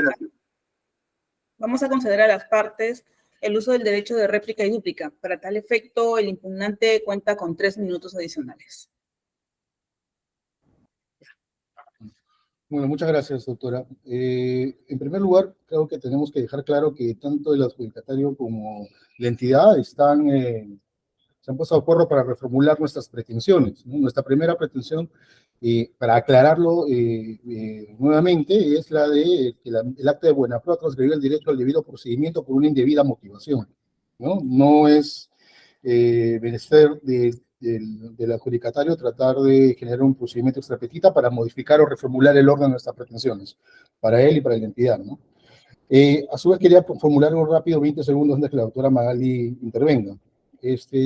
[SPEAKER 1] a las partes el uso del derecho de réplica y dúplica. Para tal efecto, el impugnante cuenta con 3 minutos adicionales.
[SPEAKER 5] Bueno, muchas gracias, doctora. En primer lugar, creo que tenemos que dejar claro que tanto el adjudicatario como la entidad se han puesto de acuerdo para reformular nuestras pretensiones, ¿no? Nuestra primera pretensión, para aclararlo nuevamente, es la de que el acta de buena pro transgredió el derecho al debido procedimiento por una indebida motivación, ¿no? No es menester del adjudicatario tratar de generar un procedimiento extrapetita para modificar o reformular el orden de nuestras pretensiones, para él y para la entidad, ¿no? A su vez quería formular algo rápido, 20 segundos antes que la doctora Magali intervenga.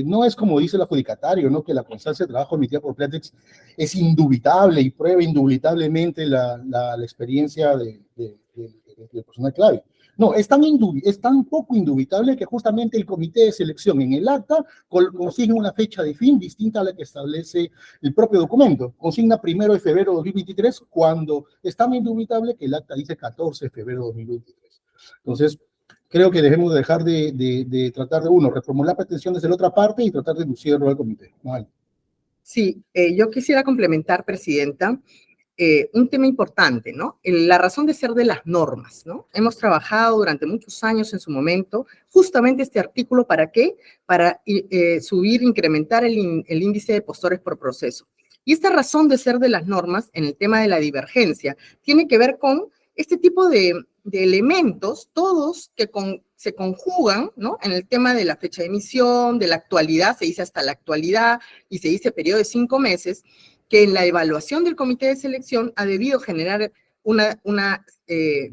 [SPEAKER 5] No es como dice el adjudicatario, ¿no? Que la constancia de trabajo emitida por Platex es indubitable y prueba indubitablemente la experiencia del personal clave. No, es tan poco indubitable que justamente el comité de selección en el acta consigna una fecha de fin distinta a la que establece el propio documento. Consigna 1 de febrero de 2023, cuando es tan indubitable que el acta dice 14 de febrero de 2023. Entonces, creo que debemos dejar de tratar de, reformular pretensiones de la otra parte y tratar de lucirlo al comité. Vale.
[SPEAKER 3] Sí, yo quisiera complementar, Presidenta, un tema importante, ¿no? La razón de ser de las normas, ¿no? Hemos trabajado durante muchos años en su momento justamente este artículo, ¿para qué? Para incrementar el índice de postores por proceso. Y esta razón de ser de las normas en el tema de la divergencia tiene que ver con este tipo de elementos, todos que se conjugan, ¿no? En el tema de la fecha de emisión, de la actualidad, se dice hasta la actualidad y se dice periodo de 5 meses, que en la evaluación del comité de selección ha debido generar un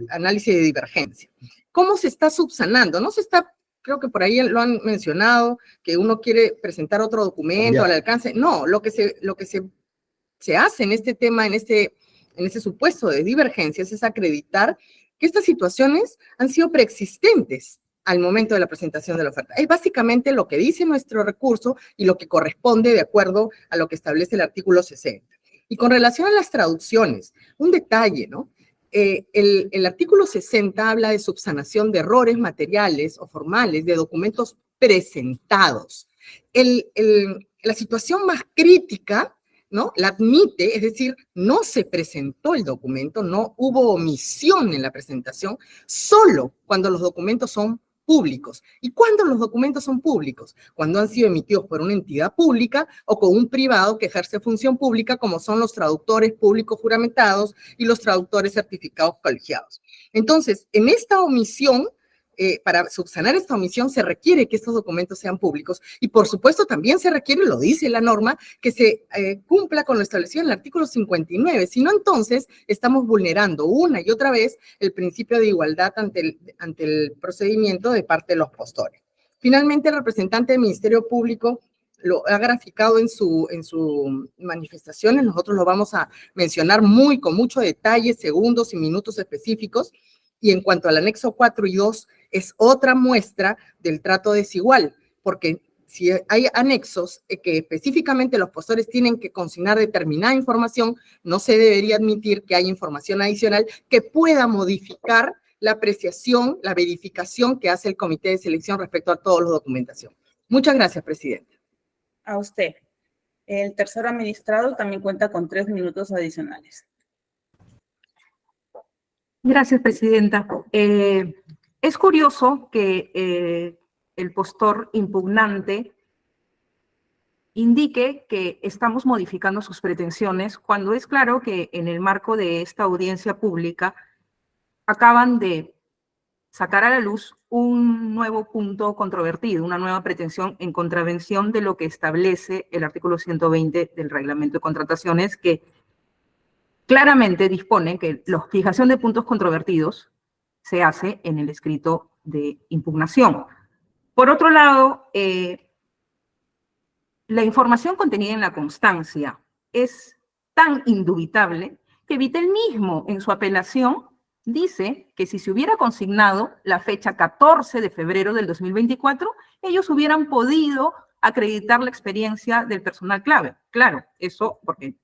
[SPEAKER 3] análisis de divergencia. ¿Cómo se está subsanando? No se está, creo que por ahí lo han mencionado, que uno quiere presentar otro documento al alcance. No, lo que se hace en este tema, en ese supuesto de divergencias, es acreditar que estas situaciones han sido preexistentes al momento de la presentación de la oferta. Es básicamente lo que dice nuestro recurso y lo que corresponde de acuerdo a lo que establece el artículo 60. Y con relación a las traducciones, un detalle, ¿no? El artículo 60 habla de subsanación de errores materiales o formales de documentos presentados. La situación más crítica, ¿no? La admite, es decir, no se presentó el documento, no hubo omisión en la presentación, solo cuando los documentos son públicos. ¿Y cuándo los documentos son públicos? Cuando han sido emitidos por una entidad pública o con un privado que ejerce función pública, como son los traductores públicos juramentados y los traductores certificados colegiados. Entonces, en esta omisión, para subsanar esta omisión se requiere que estos documentos sean públicos y por supuesto también se requiere, lo dice la norma, que se cumpla con lo establecido en el artículo 59, si no entonces estamos vulnerando una y otra vez el principio de igualdad ante el procedimiento de parte de los postores. Finalmente, el representante del Ministerio Público lo ha graficado en su manifestaciones, nosotros lo vamos a mencionar con mucho detalle, segundos y minutos específicos. Y en cuanto al anexo 4 y 2, es otra muestra del trato desigual, porque si hay anexos que específicamente los postores tienen que consignar determinada información, no se debería admitir que haya información adicional que pueda modificar la apreciación, la verificación que hace el comité de selección respecto a toda la documentación. Muchas gracias, Presidente.
[SPEAKER 1] A usted. El tercer administrado también cuenta con 3 minutos adicionales.
[SPEAKER 6] Gracias, presidenta. Es curioso que el postor impugnante indique que estamos modificando sus pretensiones cuando es claro que en el marco de esta audiencia pública acaban de sacar a la luz un nuevo punto controvertido, una nueva pretensión en contravención de lo que establece el artículo 120 del Reglamento de Contrataciones, que claramente dispone que la fijación de puntos controvertidos se hace en el escrito de impugnación. Por otro lado, la información contenida en la constancia es tan indubitable que Vitel mismo en su apelación dice que si se hubiera consignado la fecha 14 de febrero del 2024, ellos hubieran podido acreditar la experiencia del personal clave. Claro, eso porque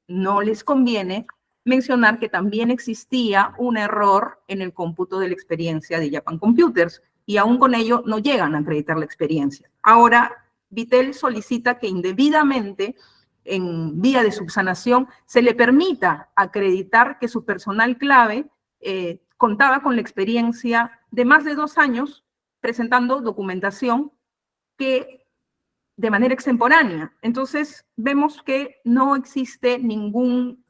[SPEAKER 6] no les conviene mencionar que también existía un error en el cómputo de la experiencia de Japan Computers y aún con ello no llegan a acreditar la experiencia. Ahora, Vitel solicita que indebidamente, en vía de subsanación, se le permita acreditar que su personal clave contaba con la experiencia de más de 2 años presentando documentación que de manera extemporánea. Entonces, vemos que no existe ningún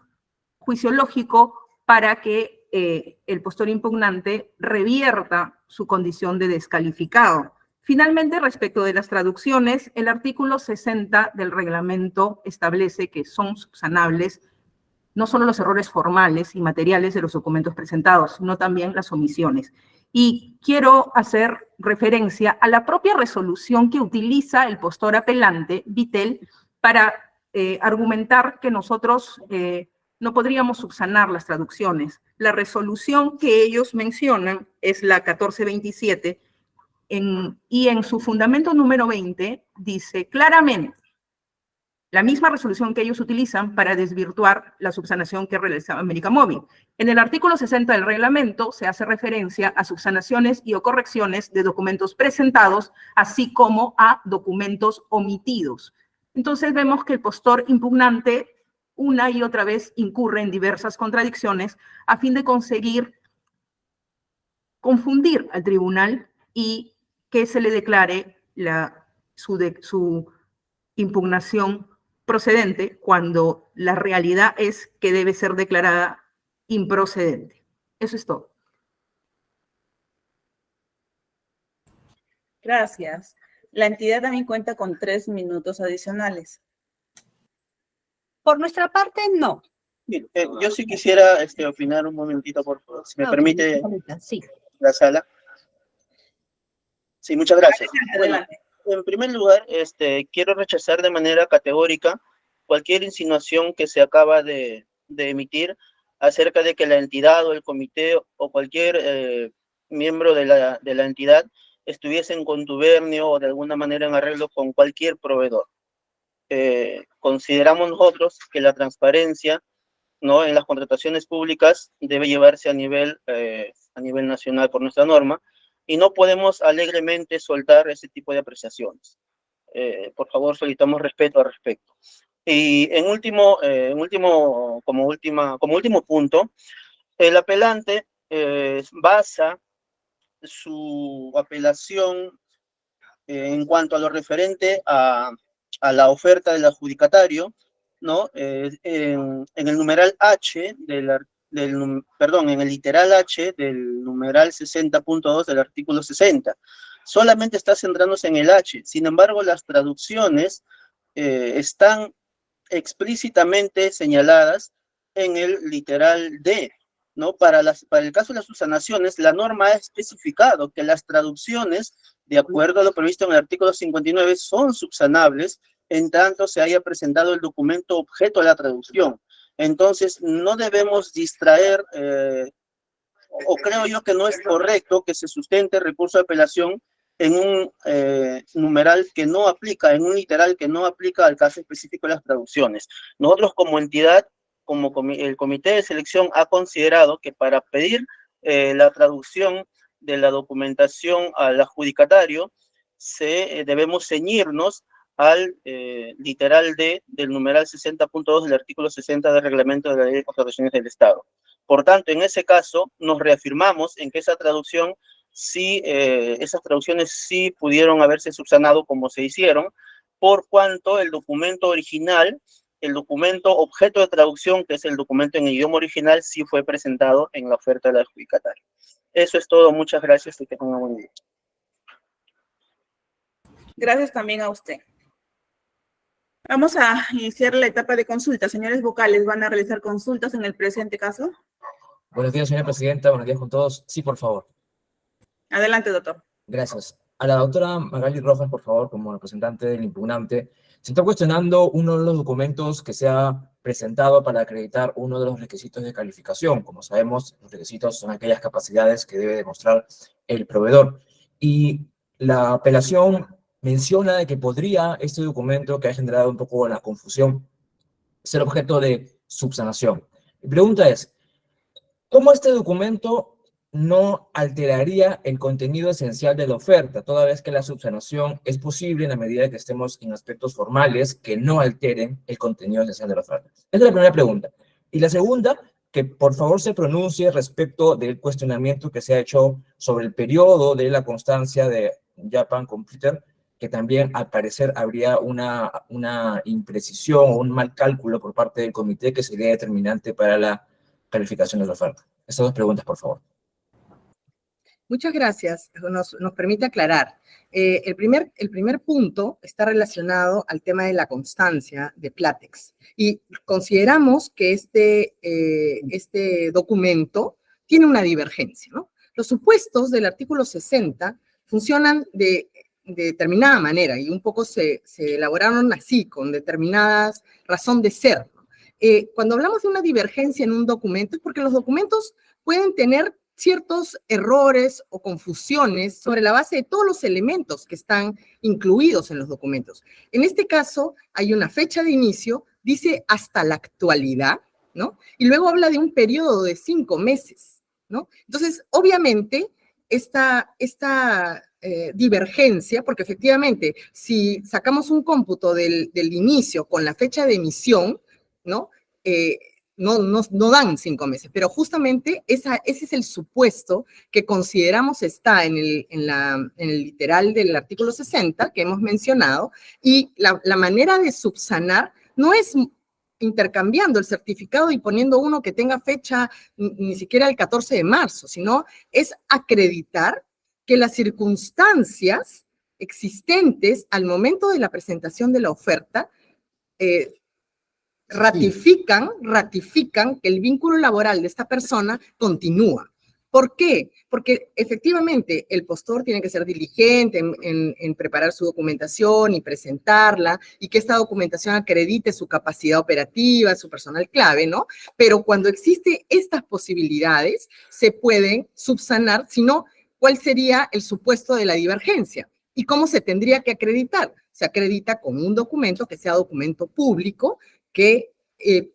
[SPEAKER 6] juicio lógico para que el postor impugnante revierta su condición de descalificado. Finalmente, respecto de las traducciones, el artículo 60 del reglamento establece que son subsanables no solo los errores formales y materiales de los documentos presentados, sino también las omisiones. Y quiero hacer referencia a la propia resolución que utiliza el postor apelante, Vitel, para argumentar que nosotros no podríamos subsanar las traducciones. La resolución que ellos mencionan es la 1427, y en su fundamento número 20 dice claramente la misma resolución que ellos utilizan para desvirtuar la subsanación que realizaba América Móvil. En el artículo 60 del reglamento se hace referencia a subsanaciones y o correcciones de documentos presentados, así como a documentos omitidos. Entonces vemos que el postor impugnante una y otra vez incurre en diversas contradicciones a fin de conseguir confundir al tribunal y que se le declare su impugnación procedente cuando la realidad es que debe ser declarada improcedente. Eso es todo.
[SPEAKER 1] Gracias. La entidad también cuenta con 3 minutos adicionales.
[SPEAKER 7] Por nuestra parte, no.
[SPEAKER 8] Bien, yo sí quisiera opinar un momentito, por favor, si me permite
[SPEAKER 7] Sí.
[SPEAKER 8] la sala. Sí, muchas gracias.
[SPEAKER 1] Adelante.
[SPEAKER 8] Bueno, en primer lugar, quiero rechazar de manera categórica cualquier insinuación que se acaba de emitir acerca de que la entidad o el comité o cualquier miembro de la entidad estuviese en contubernio o de alguna manera en arreglo con cualquier proveedor. Consideramos nosotros que la transparencia, ¿no?, en las contrataciones públicas debe llevarse a nivel nacional por nuestra norma, y no podemos alegremente soltar ese tipo de apreciaciones. Por favor, solicitamos respeto al respecto. Y como último punto, el apelante basa su apelación en cuanto a lo referente a la oferta del adjudicatario, ¿no? En el numeral H en el literal H del numeral 60.2 del artículo 60. Solamente está centrándose en el H. Sin embargo, las traducciones están explícitamente señaladas en el literal D, ¿no? Para el caso de las subsanaciones, la norma ha especificado que las traducciones, de acuerdo a lo previsto en el artículo 59, son subsanables en tanto se haya presentado el documento objeto de la traducción. Entonces, no debemos distraer, o creo yo que no es correcto que se sustente el recurso de apelación en un numeral que no aplica, en un literal que no aplica al caso específico de las traducciones. Nosotros como entidad, el comité de selección ha considerado que para pedir la traducción de la documentación al adjudicatario, debemos ceñirnos al literal D del numeral 60.2 del artículo 60 del reglamento de la Ley de Contrataciones del Estado. Por tanto, en ese caso, nos reafirmamos en que esa traducción sí, esas traducciones sí pudieron haberse subsanado como se hicieron, por cuanto el documento original, el documento objeto de traducción, que es el documento en idioma original, sí fue presentado en la oferta del adjudicatario. Eso es todo, muchas gracias y que tengan un buen día.
[SPEAKER 1] Gracias también a usted. Vamos a iniciar la etapa de consulta. Señores vocales, ¿van a realizar consultas en el presente caso?
[SPEAKER 9] Buenos días, señora presidenta. Buenos días con todos. Sí, por favor.
[SPEAKER 1] Adelante, doctor.
[SPEAKER 9] Gracias. A la doctora Magali Rojas, por favor, como representante del impugnante, se está cuestionando uno de los documentos que se ha presentado para acreditar uno de los requisitos de calificación. Como sabemos, los requisitos son aquellas capacidades que debe demostrar el proveedor. Y la apelación menciona de que podría este documento, que ha generado un poco la confusión, ser objeto de subsanación. Mi pregunta es, ¿cómo este documento no alteraría el contenido esencial de la oferta, toda vez que la subsanación es posible en la medida que estemos en aspectos formales que no alteren el contenido esencial de la oferta? Esa es la primera pregunta. Y la segunda, que por favor se pronuncie respecto del cuestionamiento que se ha hecho sobre el periodo de la constancia de Japan Computer, que también al parecer habría una imprecisión o un mal cálculo por parte del comité que sería determinante para la calificación de la oferta. Estas dos preguntas, por favor.
[SPEAKER 3] Muchas gracias. Nos permite aclarar. El primer punto está relacionado al tema de la constancia de Platex. Y consideramos que este documento tiene una divergencia, ¿no? Los supuestos del artículo 60 funcionan de determinada manera y un poco se elaboraron así, con determinadas razón de ser, ¿no? Cuando hablamos de una divergencia en un documento es porque los documentos pueden tener ciertos errores o confusiones sobre la base de todos los elementos que están incluidos en los documentos. En este caso, hay una fecha de inicio, dice hasta la actualidad, ¿no? Y luego habla de un periodo de 5 meses, ¿no? Entonces, obviamente, esta divergencia, porque efectivamente, si sacamos un cómputo del inicio con la fecha de emisión, ¿no? No dan 5 meses, pero justamente ese es el supuesto que consideramos está en el literal del artículo 60 que hemos mencionado, y la manera de subsanar no es intercambiando el certificado y poniendo uno que tenga fecha ni siquiera el 14 de marzo, sino es acreditar que las circunstancias existentes al momento de la presentación de la oferta ratifican que el vínculo laboral de esta persona continúa. ¿Por qué? Porque efectivamente el postor tiene que ser diligente en preparar su documentación y presentarla, y que esta documentación acredite su capacidad operativa, su personal clave, ¿no? Pero cuando existen estas posibilidades, se pueden subsanar, si no, ¿cuál sería el supuesto de la divergencia? ¿Y cómo se tendría que acreditar? Se acredita con un documento que sea documento público, que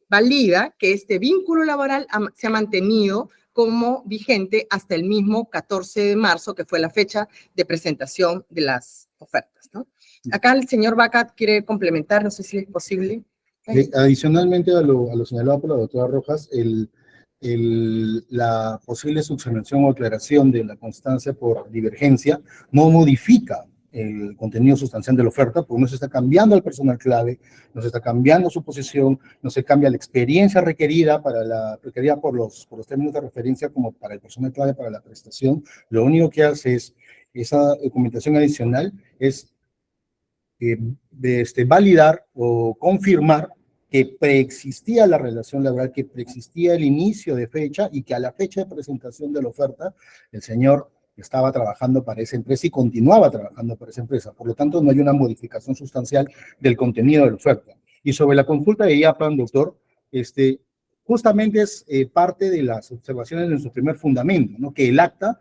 [SPEAKER 3] valida que este vínculo laboral se ha mantenido como vigente hasta el mismo 14 de marzo, que fue la fecha de presentación de las ofertas, ¿no? Acá el señor Bacat quiere complementar, no sé si es posible.
[SPEAKER 5] Adicionalmente a lo señalado por la doctora Rojas, la posible subsanación o aclaración de la constancia por divergencia no modifica el contenido sustancial de la oferta, porque no se está cambiando al personal clave, no se está cambiando su posición, no se cambia la experiencia requerida por los términos de referencia como para el personal clave para la prestación. Lo único que hace es, esa documentación adicional es validar o confirmar que preexistía la relación laboral, que preexistía el inicio de fecha y que a la fecha de presentación de la oferta el señor estaba trabajando para esa empresa y continuaba trabajando para esa empresa. Por lo tanto, no hay una modificación sustancial del contenido de la oferta. Y sobre la consulta de IAPAN, doctor, justamente es parte de las observaciones en su primer fundamento, ¿no? Que el acta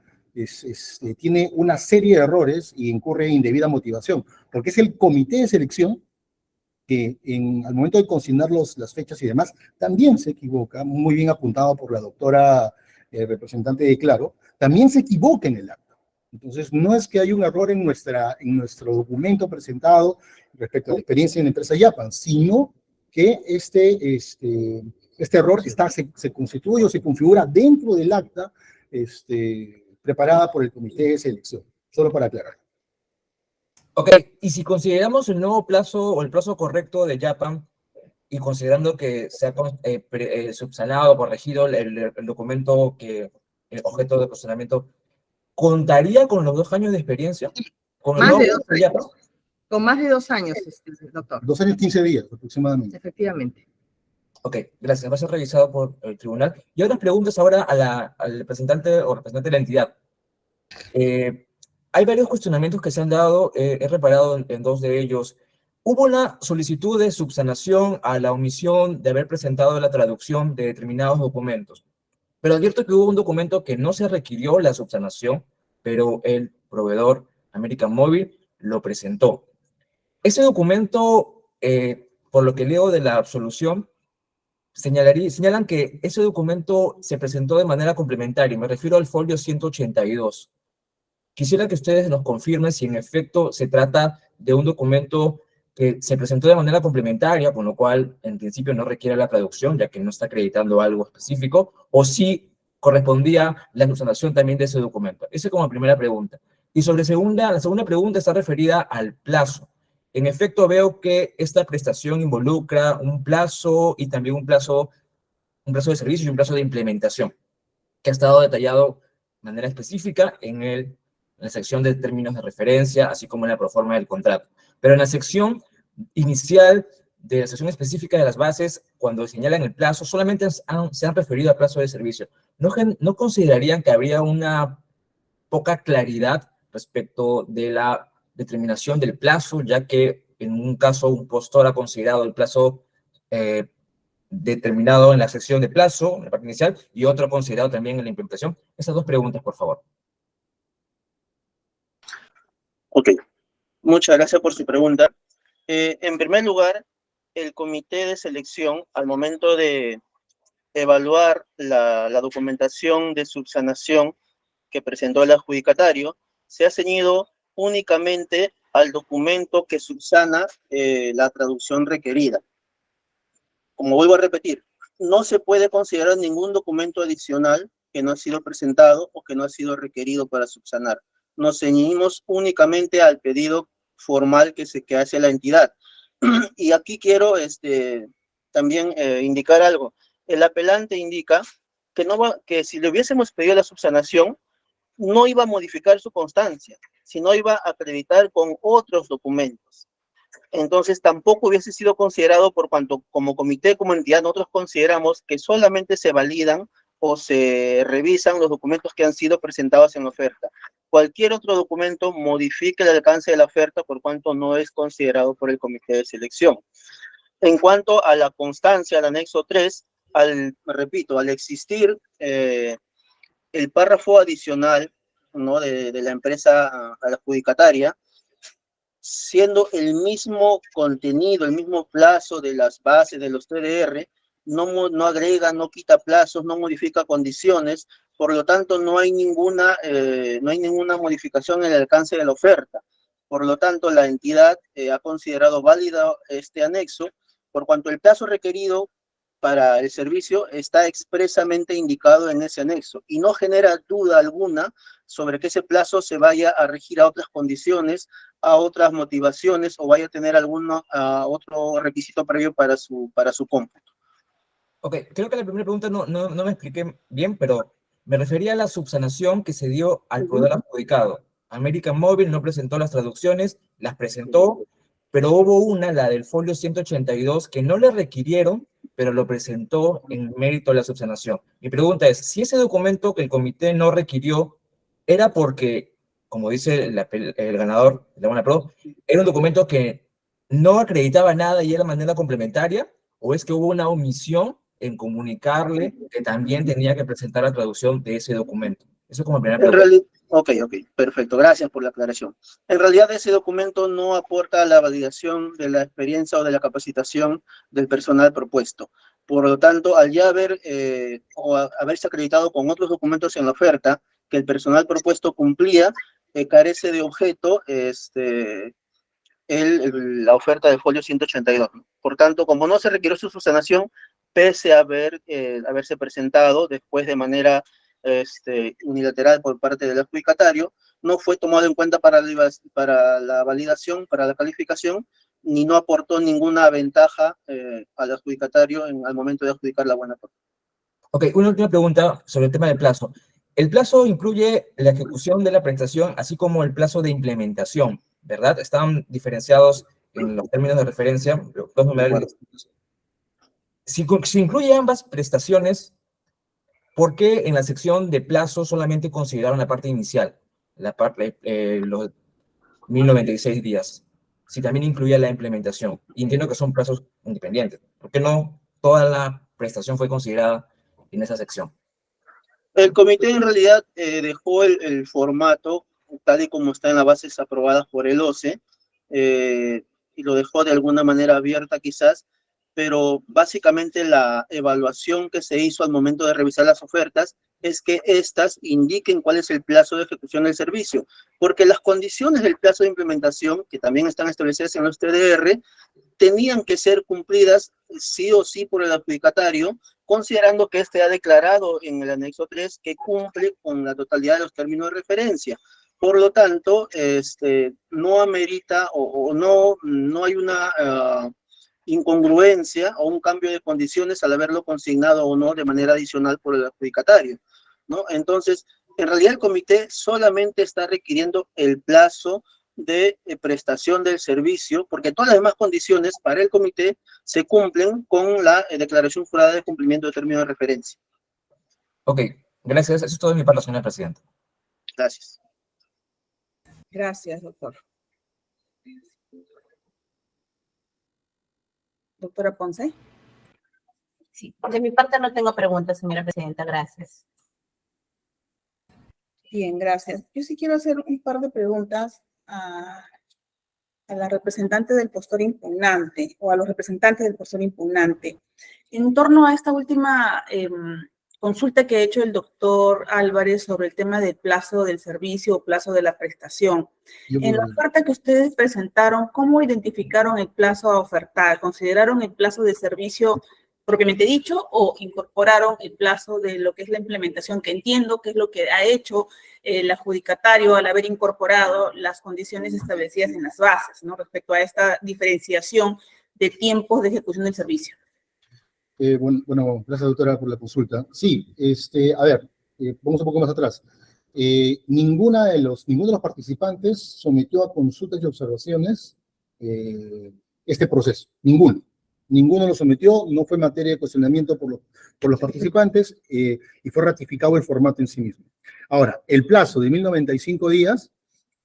[SPEAKER 5] tiene una serie de errores y incurre en indebida motivación, porque es el comité de selección que al momento de consignar las fechas y demás, también se equivoca, muy bien apuntado por la doctora representante de Claro, también se equivoca en el acta. Entonces, no es que hay un error en nuestro documento presentado respecto a la experiencia en la empresa Japan, sino que este error se constituye o se configura dentro del acta preparada por el comité de selección, solo para aclarar.
[SPEAKER 9] Ok, y si consideramos el nuevo plazo o el plazo correcto de Japan, y considerando que se ha subsanado, corregido el documento que objeto de cuestionamiento, ¿contaría con los 2 años de experiencia? ¿Con el
[SPEAKER 3] Más de
[SPEAKER 9] nuevo
[SPEAKER 3] 2
[SPEAKER 9] Japan?
[SPEAKER 3] años. Con más de 2 años, doctor.
[SPEAKER 5] 2 años, 15 días aproximadamente.
[SPEAKER 3] Efectivamente.
[SPEAKER 9] Ok, gracias. Va a ser revisado por el tribunal. Y otras preguntas ahora al representante o representante de la entidad. Hay varios cuestionamientos que se han dado, he reparado en 2 de ellos. Hubo una solicitud de subsanación a la omisión de haber presentado la traducción de determinados documentos. Pero advierto que hubo un documento que no se requirió la subsanación, pero el proveedor American Mobile lo presentó. Ese documento, por lo que leo de la absolución, señalan que ese documento se presentó de manera complementaria. Me refiero al folio 182. Quisiera que ustedes nos confirmen si en efecto se trata de un documento que se presentó de manera complementaria, con lo cual en principio no requiere la traducción, ya que no está acreditando algo específico, o si correspondía la subsanación también de ese documento. Esa es como primera pregunta. Y la segunda pregunta está referida al plazo. En efecto, veo que esta prestación involucra un plazo y también un plazo de servicio y un plazo de implementación, que ha estado detallado de manera específica en la sección de términos de referencia, así como en la proforma del contrato. Pero en la sección inicial de la sección específica de las bases, cuando señalan el plazo, solamente se han referido al plazo de servicio. ¿No considerarían que habría una poca claridad respecto de la determinación del plazo, ya que en un caso un postor ha considerado el plazo determinado en la sección de plazo, en la parte inicial, y otro considerado también en la implementación? Esas 2 preguntas, por favor.
[SPEAKER 8] Ok, muchas gracias por su pregunta. En primer lugar, el comité de selección, al momento de evaluar la documentación de subsanación que presentó el adjudicatario, se ha ceñido únicamente al documento que subsana la traducción requerida. Como vuelvo a repetir, no se puede considerar ningún documento adicional que no ha sido presentado o que no ha sido requerido para subsanar. Nos ceñimos únicamente al pedido formal que hace la entidad. Y aquí quiero también indicar algo. El apelante indica que si le hubiésemos pedido la subsanación, no iba a modificar su constancia, sino iba a acreditar con otros documentos. Entonces tampoco hubiese sido considerado, por cuanto como comité, como entidad, nosotros consideramos que solamente se validan o se revisan los documentos que han sido presentados en la oferta. Cualquier otro documento modifica el alcance de la oferta, por cuanto no es considerado por el comité de selección. En cuanto a la constancia, al anexo 3, repito, al existir el párrafo adicional, ¿no?, de la empresa a la adjudicataria, siendo el mismo contenido, el mismo plazo de las bases de los TDR, no agrega, no quita plazos, no modifica condiciones, por lo tanto no hay ninguna modificación en el alcance de la oferta. Por lo tanto, la entidad ha considerado válido este anexo, por cuanto el plazo requerido para el servicio está expresamente indicado en ese anexo y no genera duda alguna sobre que ese plazo se vaya a regir a otras condiciones, a otras motivaciones o vaya a tener otro requisito previo para su cómputo.
[SPEAKER 9] Ok, creo que la primera pregunta no me expliqué bien, pero me refería a la subsanación que se dio al proveedor adjudicado. American Mobile no presentó las traducciones, las presentó, pero hubo la del folio 182, que no le requirieron, pero lo presentó en mérito de la subsanación. Mi pregunta es, si ese documento que el comité no requirió era porque, como dice el ganador de la Buena Pro, era un documento que no acreditaba nada y era de manera complementaria, o es que hubo una omisión en comunicarle que también tenía que presentar la traducción de ese documento. Eso es como primera pregunta.
[SPEAKER 8] Ok, perfecto, gracias por la aclaración. En realidad ese documento no aporta la validación de la experiencia o de la capacitación del personal propuesto. Por lo tanto, al ya haberse acreditado con otros documentos en la oferta que el personal propuesto cumplía, carece de objeto la oferta de folio 182. Por tanto, como no se requirió su subsanación, pese a haberse presentado después de manera unilateral por parte del adjudicatario, no fue tomado en cuenta para la validación, para la calificación, ni no aportó ninguna ventaja al adjudicatario al momento de adjudicar la buena parte.
[SPEAKER 9] Ok, una última pregunta sobre el tema del plazo. El plazo incluye la ejecución de la prestación, así como el plazo de implementación, ¿verdad? Están diferenciados en los términos de referencia, los dos numerales distintos. Si incluye ambas prestaciones, ¿por qué en la sección de plazo solamente consideraron la parte inicial, los 1096 días? Si también incluía la implementación. Y entiendo que son plazos independientes. ¿Por qué no toda la prestación fue considerada en esa sección?
[SPEAKER 8] El comité en realidad dejó el formato tal y como está en las bases aprobadas por el OCE, y lo dejó de alguna manera abierta quizás, pero básicamente la evaluación que se hizo al momento de revisar las ofertas es que éstas indiquen cuál es el plazo de ejecución del servicio, porque las condiciones del plazo de implementación, que también están establecidas en los TDR, tenían que ser cumplidas sí o sí por el adjudicatario, considerando que éste ha declarado en el anexo 3 que cumple con la totalidad de los términos de referencia. Por lo tanto, no amerita o no hay una incongruencia o un cambio de condiciones al haberlo consignado o no de manera adicional por el adjudicatario, ¿no? Entonces, en realidad el comité solamente está requiriendo el plazo de prestación del servicio, porque todas las demás condiciones para el comité se cumplen con la declaración jurada de cumplimiento de términos de referencia.
[SPEAKER 9] Ok, gracias. Eso es todo de mi parte, señora presidenta.
[SPEAKER 8] Gracias.
[SPEAKER 1] Gracias, doctor. Doctora Ponce.
[SPEAKER 10] Sí, de mi parte no tengo preguntas, señora presidenta. Gracias.
[SPEAKER 1] Bien, gracias. Yo sí quiero hacer un par de preguntas a la representante del postor impugnante o a los representantes del postor impugnante. En torno a esta última consulta que ha hecho el doctor Álvarez sobre el tema del plazo del servicio o plazo de la prestación. En la oferta que ustedes presentaron, ¿cómo identificaron el plazo a ofertar? ¿Consideraron el plazo de servicio propiamente dicho o incorporaron el plazo de lo que es la implementación, que entiendo que es lo que ha hecho el adjudicatario al haber incorporado las condiciones establecidas en las bases, ¿no? Respecto a esta diferenciación de tiempos de ejecución del servicio?
[SPEAKER 5] Bueno, gracias, doctora, por la consulta. Sí, a ver, vamos un poco más atrás. Ninguno de los participantes sometió a consultas y observaciones este proceso. Ninguno lo sometió, no fue materia de cuestionamiento por los participantes y fue ratificado el formato en sí mismo. Ahora, el plazo de 1095 días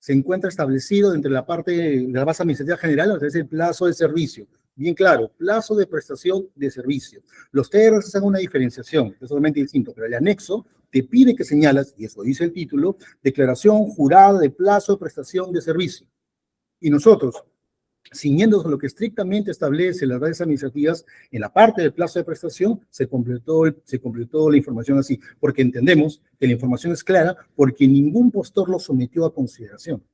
[SPEAKER 5] se encuentra establecido entre la parte de la base administrativa general, es el plazo de servicio. Bien claro, plazo de prestación de servicio. Los TR hacen una diferenciación, es totalmente distinto, pero el anexo te pide que señalas, y eso dice el título, declaración jurada de plazo de prestación de servicio. Y nosotros, ciñéndonos a lo que estrictamente establece las bases administrativas, en la parte del plazo de prestación se completó la información así, porque entendemos que la información es clara, porque ningún postor lo sometió a consideración.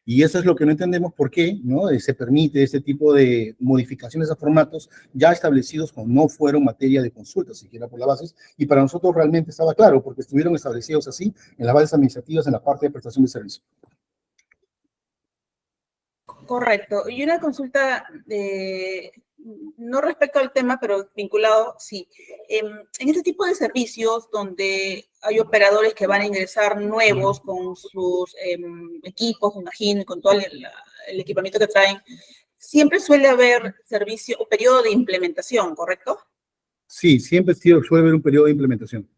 [SPEAKER 5] Y eso es lo que no entendemos por qué, ¿no? Se permite este tipo de modificaciones a formatos ya establecidos cuando no fueron materia de consulta, siquiera por las bases, y para nosotros realmente estaba claro, porque estuvieron establecidos así en las bases administrativas en la parte de prestación de servicio.
[SPEAKER 1] Correcto. Y una consulta, no respecto al tema, pero vinculado, sí. En este tipo de servicios donde hay operadores que van a ingresar nuevos con sus equipos, me imagino, con todo el equipamiento que traen, siempre suele haber servicio o periodo de implementación, ¿correcto?
[SPEAKER 5] Sí, siempre suele haber un periodo de implementación.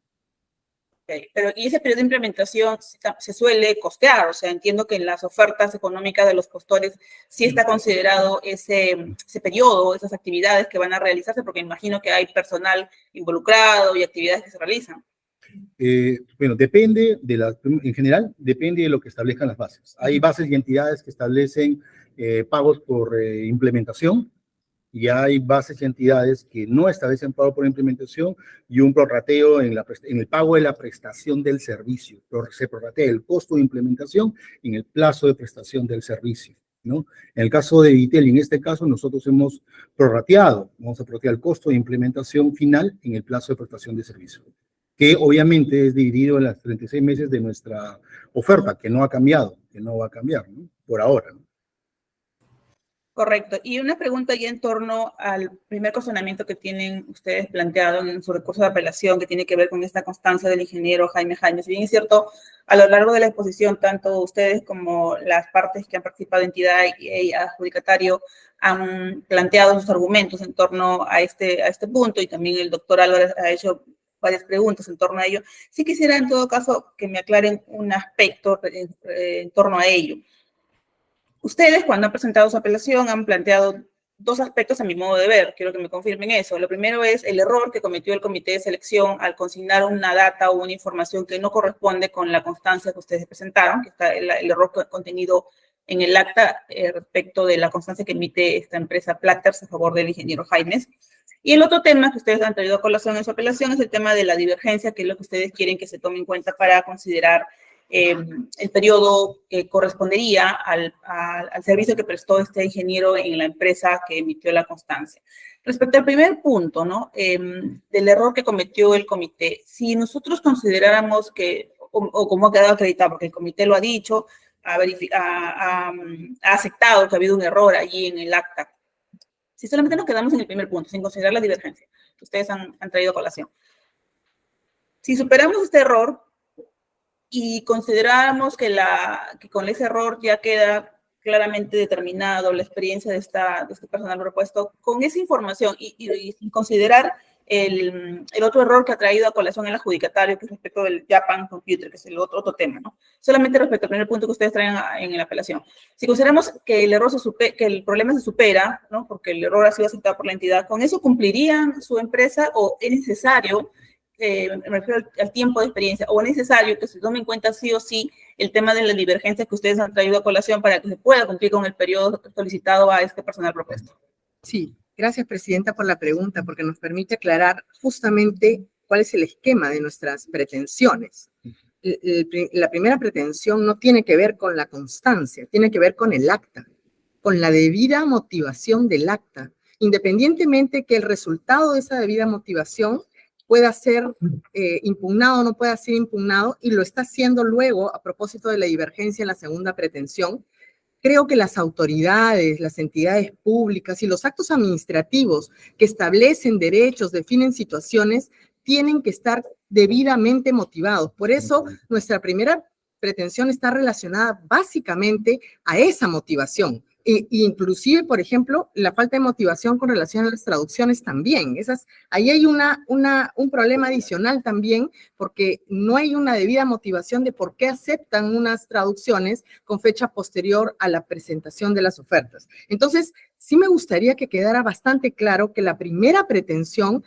[SPEAKER 1] Okay. Pero y ese periodo de implementación se suele costear, o sea, entiendo que en las ofertas económicas de los postores sí está considerado ese periodo, esas actividades que van a realizarse, porque imagino que hay personal involucrado y actividades que se realizan.
[SPEAKER 5] Bueno, depende en general, depende de lo que establezcan las bases. Hay bases y entidades que establecen pagos por implementación, Y hay bases y entidades que no establecen pago por implementación y un prorrateo en el pago de la prestación del servicio. Se prorratea el costo de implementación en el plazo de prestación del servicio, ¿no? En el caso de Vitel, en este caso, nosotros hemos prorrateado, vamos a prorratear el costo de implementación final en el plazo de prestación de servicio, que obviamente es dividido en las 36 meses de nuestra oferta, que no ha cambiado, que no va a cambiar, ¿no? Por ahora, ¿no?
[SPEAKER 1] Correcto. Y una pregunta ya en torno al primer cuestionamiento que tienen ustedes planteado en su recurso de apelación, que tiene que ver con esta constancia del ingeniero Jaime Jaimes. Si bien es cierto, a lo largo de la exposición, tanto ustedes como las partes que han participado, entidad y adjudicatario, han planteado sus argumentos en torno a este punto, y también el doctor Álvarez ha hecho varias preguntas en torno a ello. Sí quisiera, en todo caso, que me aclaren un aspecto en torno a ello. Ustedes, cuando han presentado su apelación, han planteado dos aspectos a mi modo de ver. Quiero que me confirmen eso. Lo primero es el error que cometió el comité de selección al consignar una data o una información que no corresponde con la constancia que ustedes presentaron, que está el error contenido en el acta respecto de la constancia que emite esta empresa Platters a favor del ingeniero Jaimes. Y el otro tema que ustedes han traído a colación en su apelación es el tema de la divergencia, que es lo que ustedes quieren que se tome en cuenta para considerar el periodo que correspondería al servicio que prestó este ingeniero en la empresa que emitió la constancia. Respecto al primer punto, ¿no? Del error que cometió el comité, si nosotros consideráramos que, o como ha quedado acreditado, porque el comité lo ha dicho, ha aceptado que ha habido un error allí en el acta, si solamente nos quedamos en el primer punto, sin considerar la divergencia que ustedes han traído a colación, si superamos este error y consideramos que con ese error ya queda claramente determinado la experiencia de este personal propuesto, con esa información y sin considerar el otro error que ha traído a colación el adjudicatario, que es respecto del Japan Computer, que es el otro tema, ¿no? Solamente respecto al primer punto que ustedes traen en la apelación. Si consideramos que que el problema se supera, ¿no? Porque el error ha sido aceptado por la entidad, ¿con eso cumplirían su empresa o es necesario, me refiero al tiempo de experiencia, o es necesario que se tome en cuenta sí o sí el tema de la divergencia que ustedes han traído a colación para que se pueda cumplir con el periodo solicitado a este personal propuesto?
[SPEAKER 3] Sí, gracias, Presidenta, por la pregunta, porque nos permite aclarar justamente cuál es el esquema de nuestras pretensiones. La primera pretensión no tiene que ver con la constancia, tiene que ver con el acta, con la debida motivación del acta, independientemente que el resultado de esa debida motivación pueda ser impugnado o no pueda ser impugnado, y lo está haciendo luego a propósito de la divergencia en la segunda pretensión. Creo que las autoridades, las entidades públicas y los actos administrativos que establecen derechos, definen situaciones, tienen que estar debidamente motivados. Por eso, nuestra primera pretensión está relacionada básicamente a esa motivación. Inclusive, por ejemplo, la falta de motivación con relación a las traducciones también. Ahí hay un problema adicional también, porque no hay una debida motivación de por qué aceptan unas traducciones con fecha posterior a la presentación de las ofertas. Entonces, sí me gustaría que quedara bastante claro que la primera pretensión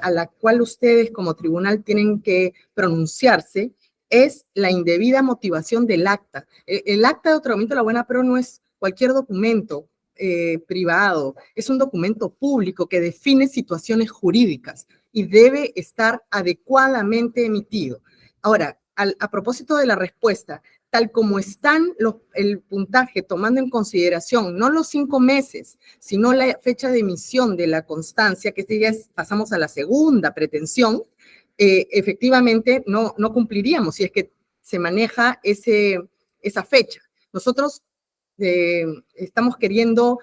[SPEAKER 3] a la cual ustedes como tribunal tienen que pronunciarse es la indebida motivación del acta. El acta de otorgamiento de la buena pro no es cualquier documento privado, es un documento público que define situaciones jurídicas y debe estar adecuadamente emitido. Ahora, a propósito de la respuesta, tal como están el puntaje, tomando en consideración no los 5 meses, sino la fecha de emisión de la constancia, que ya pasamos a la segunda pretensión, efectivamente no cumpliríamos si es que se maneja esa fecha. Nosotros estamos queriendo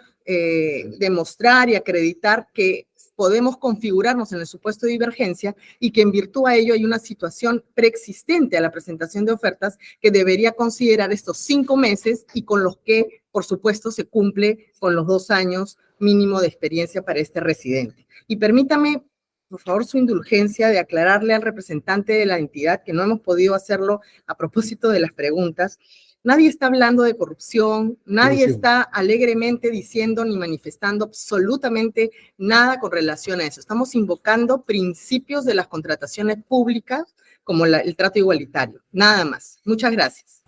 [SPEAKER 3] demostrar y acreditar que podemos configurarnos en el supuesto de divergencia y que en virtud a ello hay una situación preexistente a la presentación de ofertas que debería considerar estos 5 meses y con los que, por supuesto, se cumple con los 2 años mínimo de experiencia para este residente. Y permítame, por favor, su indulgencia de aclararle al representante de la entidad que no hemos podido hacerlo a propósito de las preguntas. Nadie está hablando de corrupción, nadie está alegremente diciendo ni manifestando absolutamente nada con relación a eso. Estamos invocando principios de las contrataciones públicas como el trato igualitario, nada más. Muchas gracias.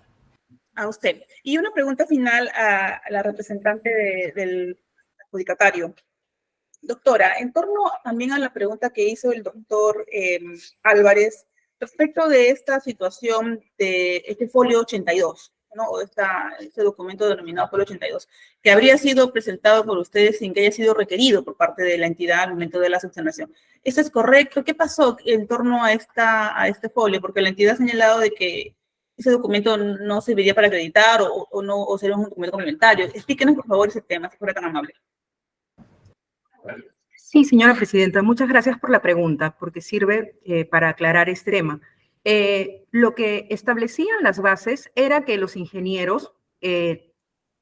[SPEAKER 1] A usted. Y una pregunta final a la representante del adjudicatario. Doctora, en torno también a la pregunta que hizo el doctor Álvarez, respecto de esta situación de este folio 82, ¿no? O este documento denominado folio 82, que habría sido presentado por ustedes sin que haya sido requerido por parte de la entidad al momento de la subsanación. ¿Eso es correcto? ¿Qué pasó en torno a este folio? Porque la entidad ha señalado de que ese documento no serviría para acreditar o sería un documento complementario. Explíquenos, por favor, ese tema, si fuera tan amable.
[SPEAKER 6] Sí, señora presidenta, muchas gracias por la pregunta, porque sirve para aclarar este tema. Lo que establecían las bases era que los ingenieros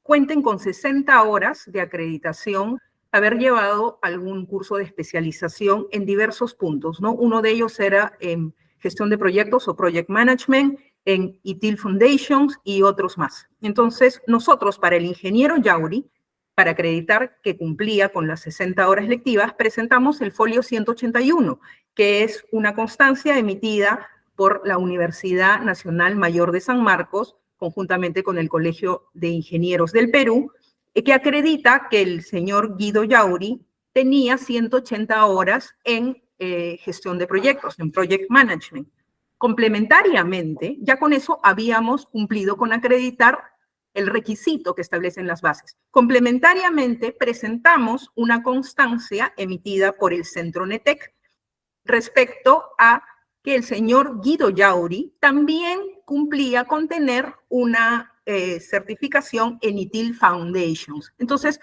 [SPEAKER 6] cuenten con 60 horas de acreditación, haber llevado algún curso de especialización en diversos puntos, ¿no? Uno de ellos era en gestión de proyectos o project management, en ITIL Foundations y otros más. Entonces, nosotros, para el ingeniero Yauri, para acreditar que cumplía con las 60 horas lectivas, presentamos el folio 181, que es una constancia emitida por la Universidad Nacional Mayor de San Marcos, conjuntamente con el Colegio de Ingenieros del Perú, que acredita que el señor Guido Yauri tenía 180 horas en gestión de proyectos, en project management. Complementariamente, ya con eso habíamos cumplido con acreditar el requisito que establecen las bases. Complementariamente, presentamos una constancia emitida por el Centro NETEC respecto a que el señor Guido Yauri también cumplía con tener una certificación en ITIL Foundations. Entonces,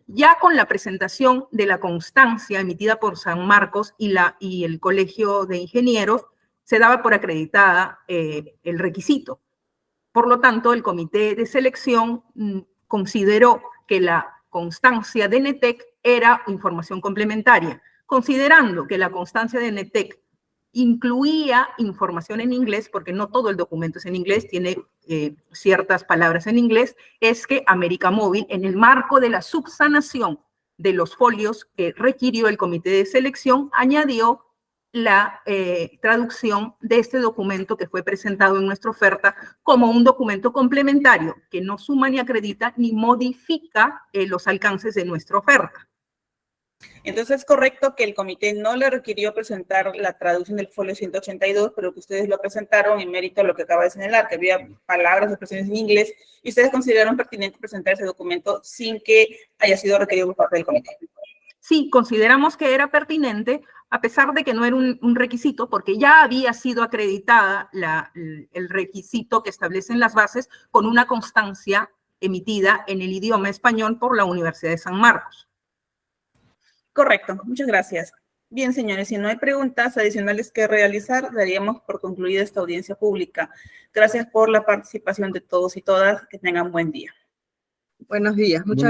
[SPEAKER 6] ya con la presentación de la constancia emitida por San Marcos y el Colegio de Ingenieros, se daba por acreditada el requisito. Por lo tanto, el comité de selección consideró que la constancia de NETEC era información complementaria, considerando que la constancia de NETEC incluía información en inglés, porque no todo el documento es en inglés, tiene ciertas palabras en inglés, es que América Móvil, en el marco de la subsanación de los folios que requirió el comité de selección, añadió la traducción de este documento que fue presentado en nuestra oferta como un documento complementario que no suma ni acredita ni modifica los alcances de nuestra oferta.
[SPEAKER 1] Entonces, es correcto que el comité no le requirió presentar la traducción del folio 182, pero que ustedes lo presentaron en mérito a lo que acaba de señalar, que había palabras o expresiones en inglés, y ustedes consideraron pertinente presentar ese documento sin que haya sido requerido por parte del comité.
[SPEAKER 6] Sí, consideramos que era pertinente, a pesar de que no era un requisito, porque ya había sido acreditada el requisito que establecen las bases con una constancia emitida en el idioma español por la Universidad de San Marcos.
[SPEAKER 1] Correcto, muchas gracias. Bien, señores, si no hay preguntas adicionales que realizar, daríamos por concluida esta audiencia pública. Gracias por la participación de todos y todas. Que tengan buen día.
[SPEAKER 3] Buenos días. Muchas